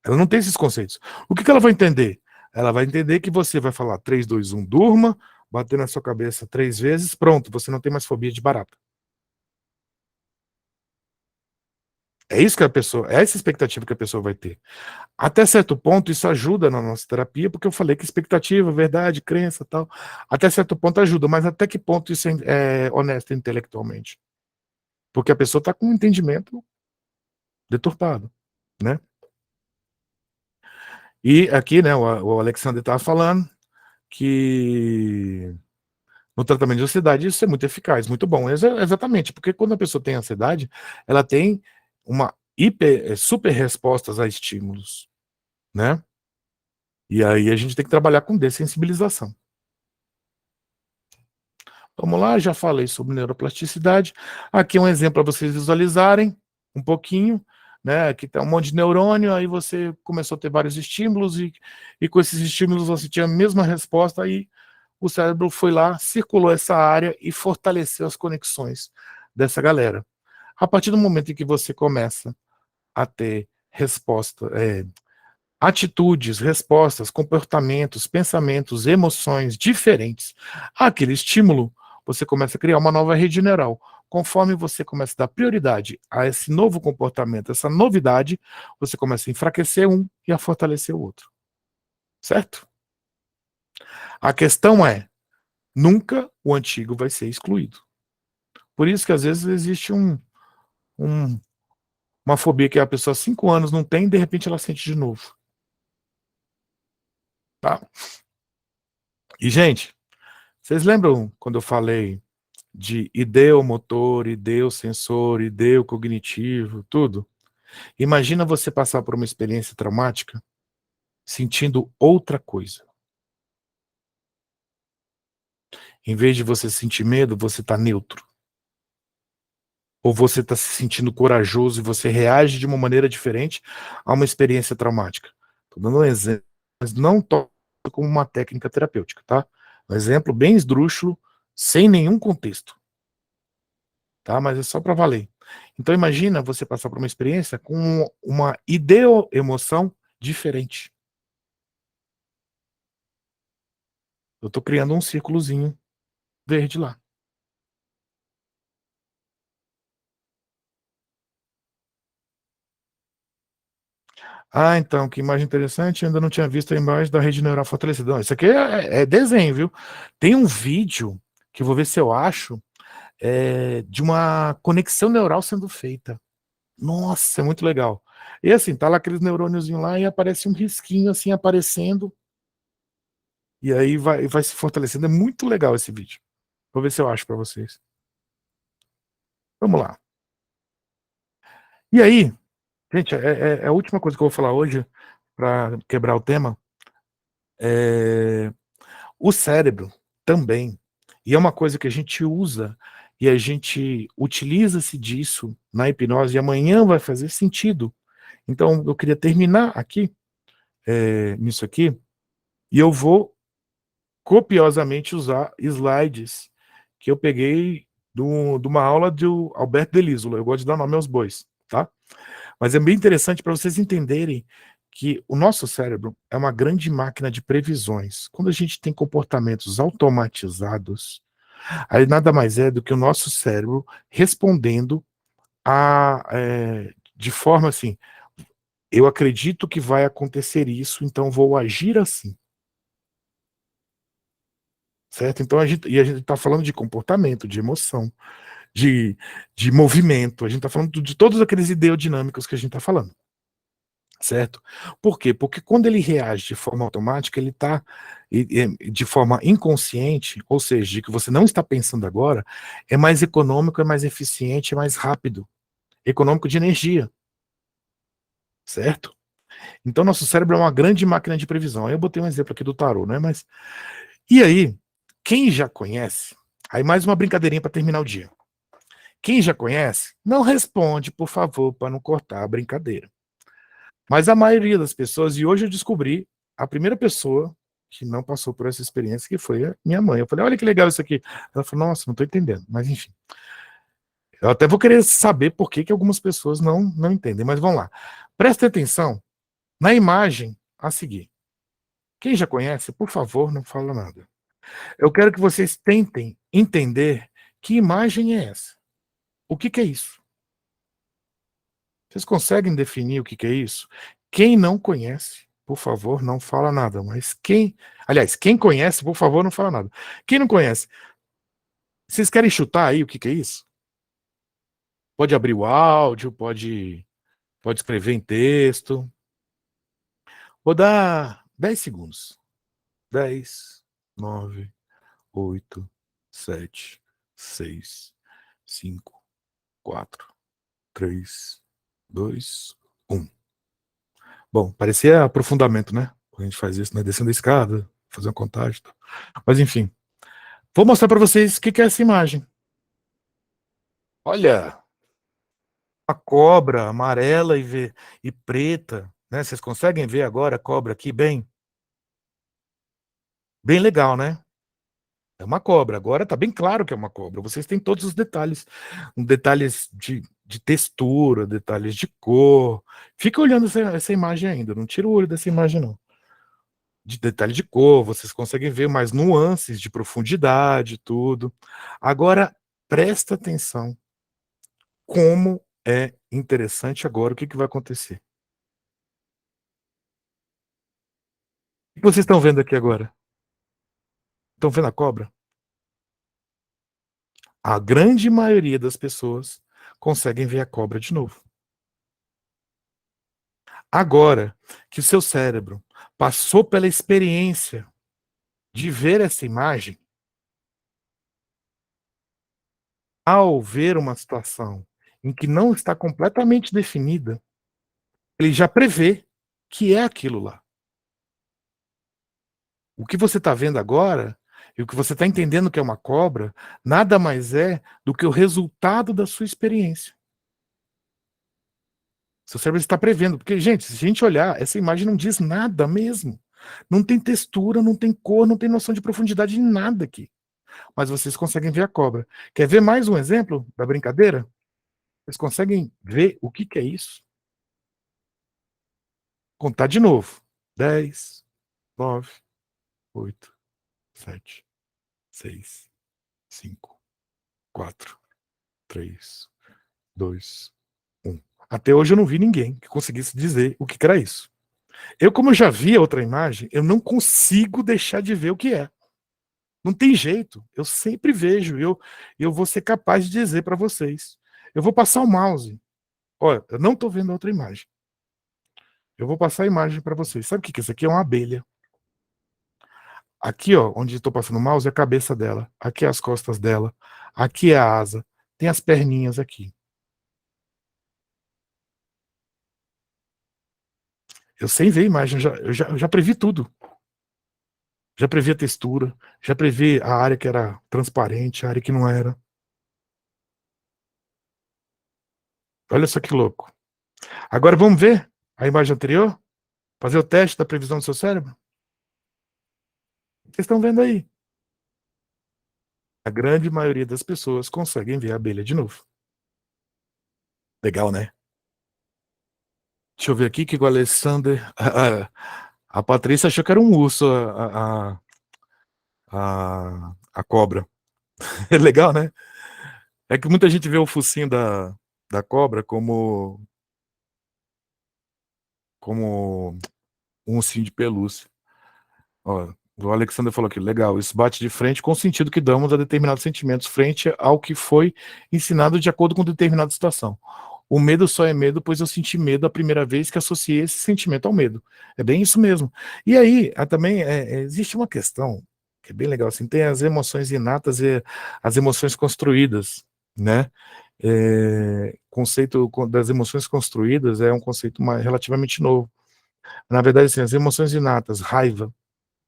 Speaker 1: Ela não tem esses conceitos. O que ela vai entender? Ela vai entender que você vai falar 3, 2, 1, durma, bater na sua cabeça 3 vezes, pronto, você não tem mais fobia de barata. É isso que a pessoa, é essa expectativa que a pessoa vai ter. Até certo ponto, isso ajuda na nossa terapia, porque eu falei que expectativa, verdade, crença, tal, até certo ponto ajuda, mas até que ponto isso é honesto intelectualmente? Porque a pessoa está com um entendimento deturpado, né? E aqui, né, o Alexandre estava falando que no tratamento de ansiedade isso é muito eficaz, muito bom. Exatamente, porque quando a pessoa tem ansiedade, ela tem uma super respostas a estímulos, né? E aí a gente tem que trabalhar com dessensibilização. Vamos lá, já falei sobre neuroplasticidade. Aqui é um exemplo para vocês visualizarem um pouquinho, né? Aqui está um monte de neurônio, aí você começou a ter vários estímulos e com esses estímulos você tinha a mesma resposta, aí o cérebro foi lá, circulou essa área e fortaleceu as conexões dessa galera. A partir do momento em que você começa a ter resposta, atitudes, respostas, comportamentos, pensamentos, emoções diferentes àquele estímulo, você começa a criar uma nova rede neural. Conforme você começa a dar prioridade a esse novo comportamento, essa novidade, você começa a enfraquecer um e a fortalecer o outro. Certo? A questão é, nunca o antigo vai ser excluído. Por isso que às vezes existe uma fobia que a pessoa há 5 anos não tem, e de repente ela sente de novo. Tá? E, gente, vocês lembram quando eu falei de ideomotor, ideosensor, ideocognitivo, tudo? Imagina você passar por uma experiência traumática sentindo outra coisa. Em vez de você sentir medo, você está neutro. Ou você está se sentindo corajoso e você reage de uma maneira diferente a uma experiência traumática. Estou dando um exemplo, mas não toco como uma técnica terapêutica, tá? Um exemplo bem esdrúxulo, sem nenhum contexto. Tá? Mas é só para valer. Então imagina você passar por uma experiência com uma ideo-emoção diferente. Eu estou criando um círculozinho verde lá. Ah, então, que imagem interessante, eu ainda não tinha visto a imagem da rede neural fortalecida. Não, isso aqui é desenho, viu? Tem um vídeo, que eu vou ver se eu acho, de uma conexão neural sendo feita. Nossa, é muito legal. E assim, tá lá aqueles neurôniozinhos lá e aparece um risquinho assim aparecendo, e aí vai se fortalecendo. É muito legal esse vídeo. Vou ver se eu acho para vocês. Vamos lá. E aí, gente, é a última coisa que eu vou falar hoje, para quebrar o tema. O cérebro também, e é uma coisa que a gente usa, e a gente utiliza-se disso na hipnose, e amanhã vai fazer sentido. Então, eu queria terminar aqui, nisso aqui, e eu vou copiosamente usar slides que eu peguei de uma aula do Alberto Delísola. Eu gosto de dar nome aos bois, tá? Mas é bem interessante para vocês entenderem que o nosso cérebro é uma grande máquina de previsões. Quando a gente tem comportamentos automatizados, aí nada mais é do que o nosso cérebro respondendo de forma assim, Eu acredito que vai acontecer isso, então vou agir assim. Certo? Então a gente está falando de comportamento, de emoção, de, de movimento, a gente está falando de todos aqueles ideodinâmicos que a gente está falando. Certo? Por quê? Porque quando ele reage de forma automática, ele está de forma inconsciente, ou seja, de que você não está pensando agora, é mais econômico, é mais eficiente, é mais rápido. Econômico de energia. Certo? Então, nosso cérebro é uma grande máquina de previsão. Aí eu botei um exemplo aqui do tarô, né? Mas. E aí, quem já conhece. Aí, mais uma brincadeirinha para terminar o dia. Quem já conhece, não responde, por favor, para não cortar a brincadeira. Mas a maioria das pessoas, e hoje eu descobri a primeira pessoa que não passou por essa experiência, que foi a minha mãe. Eu falei, olha que legal isso aqui. Ela falou, nossa, não estou entendendo. Mas enfim. Eu até vou querer saber por que algumas pessoas não entendem. Mas vamos lá. Preste atenção na imagem a seguir. Quem já conhece, por favor, não fala nada. Eu quero que vocês tentem entender que imagem é essa. O que é isso? Vocês conseguem definir o que é isso? Quem não conhece, por favor, não fala nada. Mas quem conhece, por favor, não fala nada. Quem não conhece, vocês querem chutar aí o que é isso? Pode abrir o áudio, pode escrever em texto. Vou dar 10 segundos. 10, 9, 8, 7, 6, 5, 4, 3, 2, 1. Bom, parecia aprofundamento, né? Quando a gente faz isso, né? Descendo a escada, fazer uma contagem. Mas enfim. Vou mostrar para vocês o que é essa imagem. Olha, a cobra amarela e preta, né? Vocês conseguem ver agora a cobra aqui bem? Bem legal, né? É uma cobra. Agora tá bem claro que é uma cobra. Vocês têm todos os detalhes. Detalhes de textura, detalhes de cor. Fica olhando essa imagem ainda. Não tira o olho dessa imagem, não. De detalhe de cor, vocês conseguem ver mais nuances de profundidade, tudo. Agora, presta atenção como é interessante agora o que vai acontecer. O que vocês estão vendo aqui agora? Estão vendo a cobra? A grande maioria das pessoas conseguem ver a cobra de novo. Agora que o seu cérebro passou pela experiência de ver essa imagem, ao ver uma situação em que não está completamente definida, ele já prevê que é aquilo lá. O que você está vendo agora, e o que você está entendendo que é uma cobra, nada mais é do que o resultado da sua experiência. Seu cérebro está prevendo. Porque, gente, se a gente olhar, essa imagem não diz nada mesmo. Não tem textura, não tem cor, não tem noção de profundidade em nada aqui. Mas vocês conseguem ver a cobra. Quer ver mais um exemplo da brincadeira? Vocês conseguem ver o que é isso? Contar de novo. 10, 9, 8, 7, 6, 5, 4, 3, 2, 1. Até hoje eu não vi ninguém que conseguisse dizer o que era isso. Como eu já vi a outra imagem, eu não consigo deixar de ver o que é. Não tem jeito. Eu sempre vejo. Eu vou ser capaz de dizer para vocês. Eu vou passar o mouse. Olha, eu não estou vendo a outra imagem. Eu vou passar a imagem para vocês. Sabe o que é isso aqui? É uma abelha. Aqui, ó, onde estou passando o mouse, é a cabeça dela. Aqui é as costas dela. Aqui é a asa. Tem as perninhas aqui. Eu sei ver a imagem. Eu já previ tudo. Já previ a textura. Já previ a área que era transparente, a área que não era. Olha só que louco. Agora vamos ver a imagem anterior? Fazer o teste da previsão do seu cérebro? Vocês estão vendo aí? A grande maioria das pessoas conseguem ver a abelha de novo. Legal, né? Deixa eu ver aqui que o Alexander... A Patrícia achou que era um urso, a cobra. É legal, né? É que muita gente vê o focinho da cobra como como um ursinho de pelúcia. Ó, o Alexander falou aqui, legal, isso bate de frente com o sentido que damos a determinados sentimentos frente ao que foi ensinado de acordo com determinada situação. O medo só é medo, pois eu senti medo a primeira vez que associei esse sentimento ao medo. É bem isso mesmo. E aí, também existe uma questão que é bem legal, assim, tem as emoções inatas e as emoções construídas, né? Conceito das emoções construídas é um conceito relativamente novo. Na verdade, assim, as emoções inatas, raiva,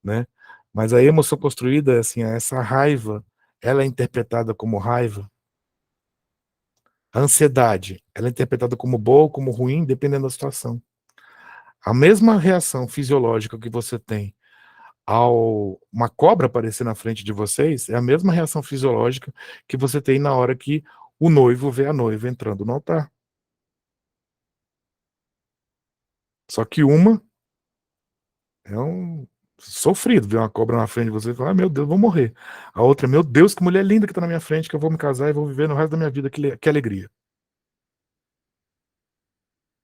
Speaker 1: né? Mas a emoção construída, assim, essa raiva, ela é interpretada como raiva. A ansiedade, ela é interpretada como boa ou como ruim, dependendo da situação. A mesma reação fisiológica que você tem ao uma cobra aparecer na frente de vocês, é a mesma reação fisiológica que você tem na hora que o noivo vê a noiva entrando no altar. Só que uma é um sofrido ver uma cobra na frente de você e falar, meu Deus, vou morrer. A outra, meu Deus, que mulher linda que tá na minha frente, que eu vou me casar e vou viver no resto da minha vida, que alegria.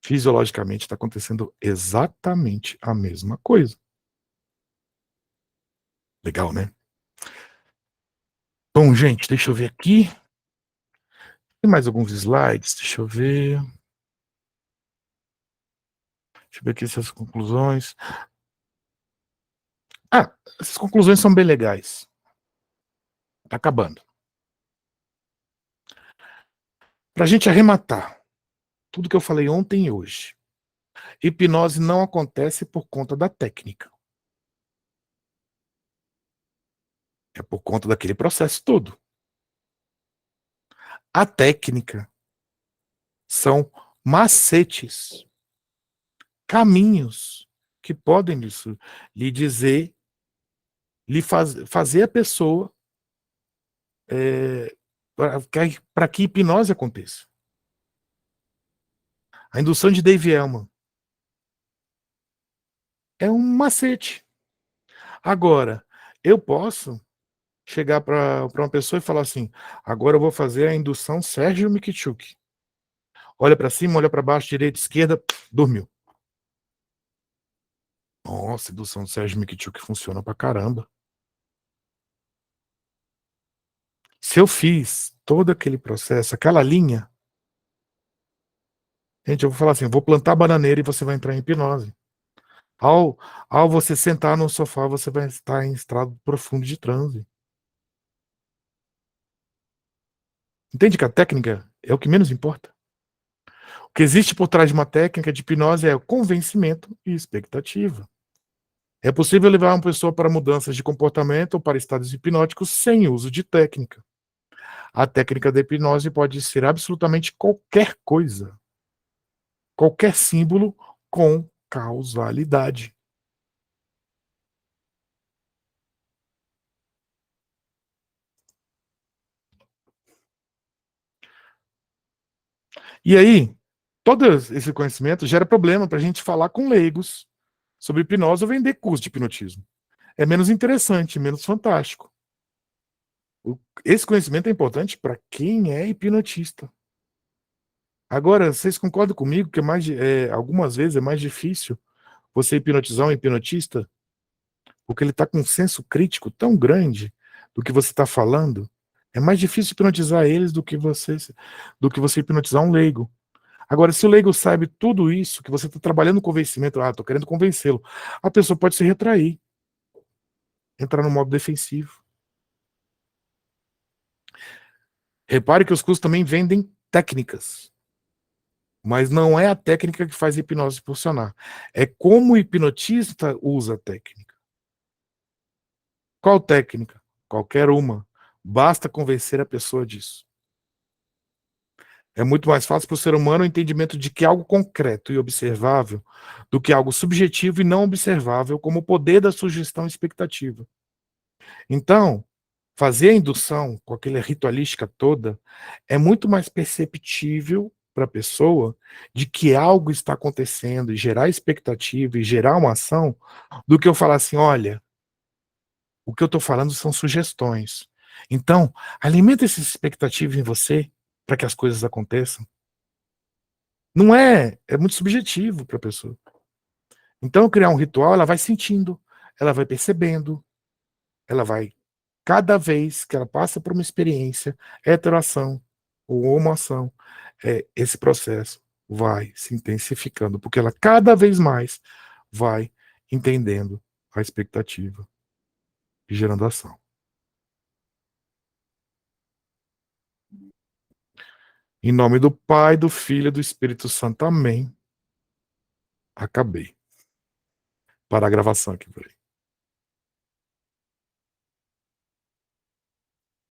Speaker 1: Fisiologicamente está acontecendo exatamente a mesma coisa. Legal, né? Bom, gente, deixa eu ver aqui. Tem mais alguns slides? Deixa eu ver. Deixa eu ver aqui essas conclusões. Essas conclusões são bem legais. Tá acabando. Para a gente arrematar tudo que eu falei ontem e hoje. Hipnose não acontece por conta da técnica. É por conta daquele processo todo. A técnica são macetes, caminhos que podem lhe dizer, fazer a pessoa para que hipnose aconteça. A indução de Dave Elman é um macete. Agora, eu posso chegar para uma pessoa e falar assim, agora eu vou fazer a indução Sérgio Mikitchuk. Olha para cima, olha para baixo, direita, esquerda, dormiu. Nossa, indução do Sérgio Mikitchuk funciona pra caramba. Se eu fiz todo aquele processo, aquela linha, gente, eu vou falar assim, vou plantar bananeira e você vai entrar em hipnose. Ao você sentar no sofá, você vai estar em estado profundo de transe. Entende que a técnica é o que menos importa? O que existe por trás de uma técnica de hipnose é o convencimento e expectativa. É possível levar uma pessoa para mudanças de comportamento ou para estados hipnóticos sem uso de técnica. A técnica da hipnose pode ser absolutamente qualquer coisa, qualquer símbolo com causalidade. E aí, todo esse conhecimento gera problema para a gente falar com leigos sobre hipnose ou vender curso de hipnotismo. É menos interessante, menos fantástico. Esse conhecimento é importante para quem é hipnotista. Agora, vocês concordam comigo que algumas vezes é mais difícil você hipnotizar um hipnotista porque ele está com um senso crítico tão grande do que você está falando? É mais difícil hipnotizar eles do que você hipnotizar um leigo. Agora, se o leigo sabe tudo isso, que você está trabalhando no convencimento, estou querendo convencê-lo, a pessoa pode se retrair, entrar no modo defensivo. Repare que os cursos também vendem técnicas, mas não é a técnica que faz a hipnose funcionar. É como o hipnotista usa a técnica. Qual técnica? Qualquer uma. Basta convencer a pessoa disso. É muito mais fácil para o ser humano o entendimento de que algo concreto e observável do que algo subjetivo e não observável, como o poder da sugestão e expectativa. Então, fazer a indução com aquela ritualística toda é muito mais perceptível para a pessoa de que algo está acontecendo e gerar expectativa e gerar uma ação do que eu falar assim, olha, o que eu estou falando são sugestões. Então, alimenta essa expectativa em você para que as coisas aconteçam. Não é muito subjetivo para a pessoa. Então, criar um ritual, ela vai sentindo, ela vai percebendo, ela vai, cada vez que ela passa por uma experiência, heteroação ou homoação, esse processo vai se intensificando, porque ela cada vez mais vai entendendo a expectativa e gerando ação. Em nome do Pai, do Filho e do Espírito Santo. Amém. Acabei. Para a gravação aqui, peraí.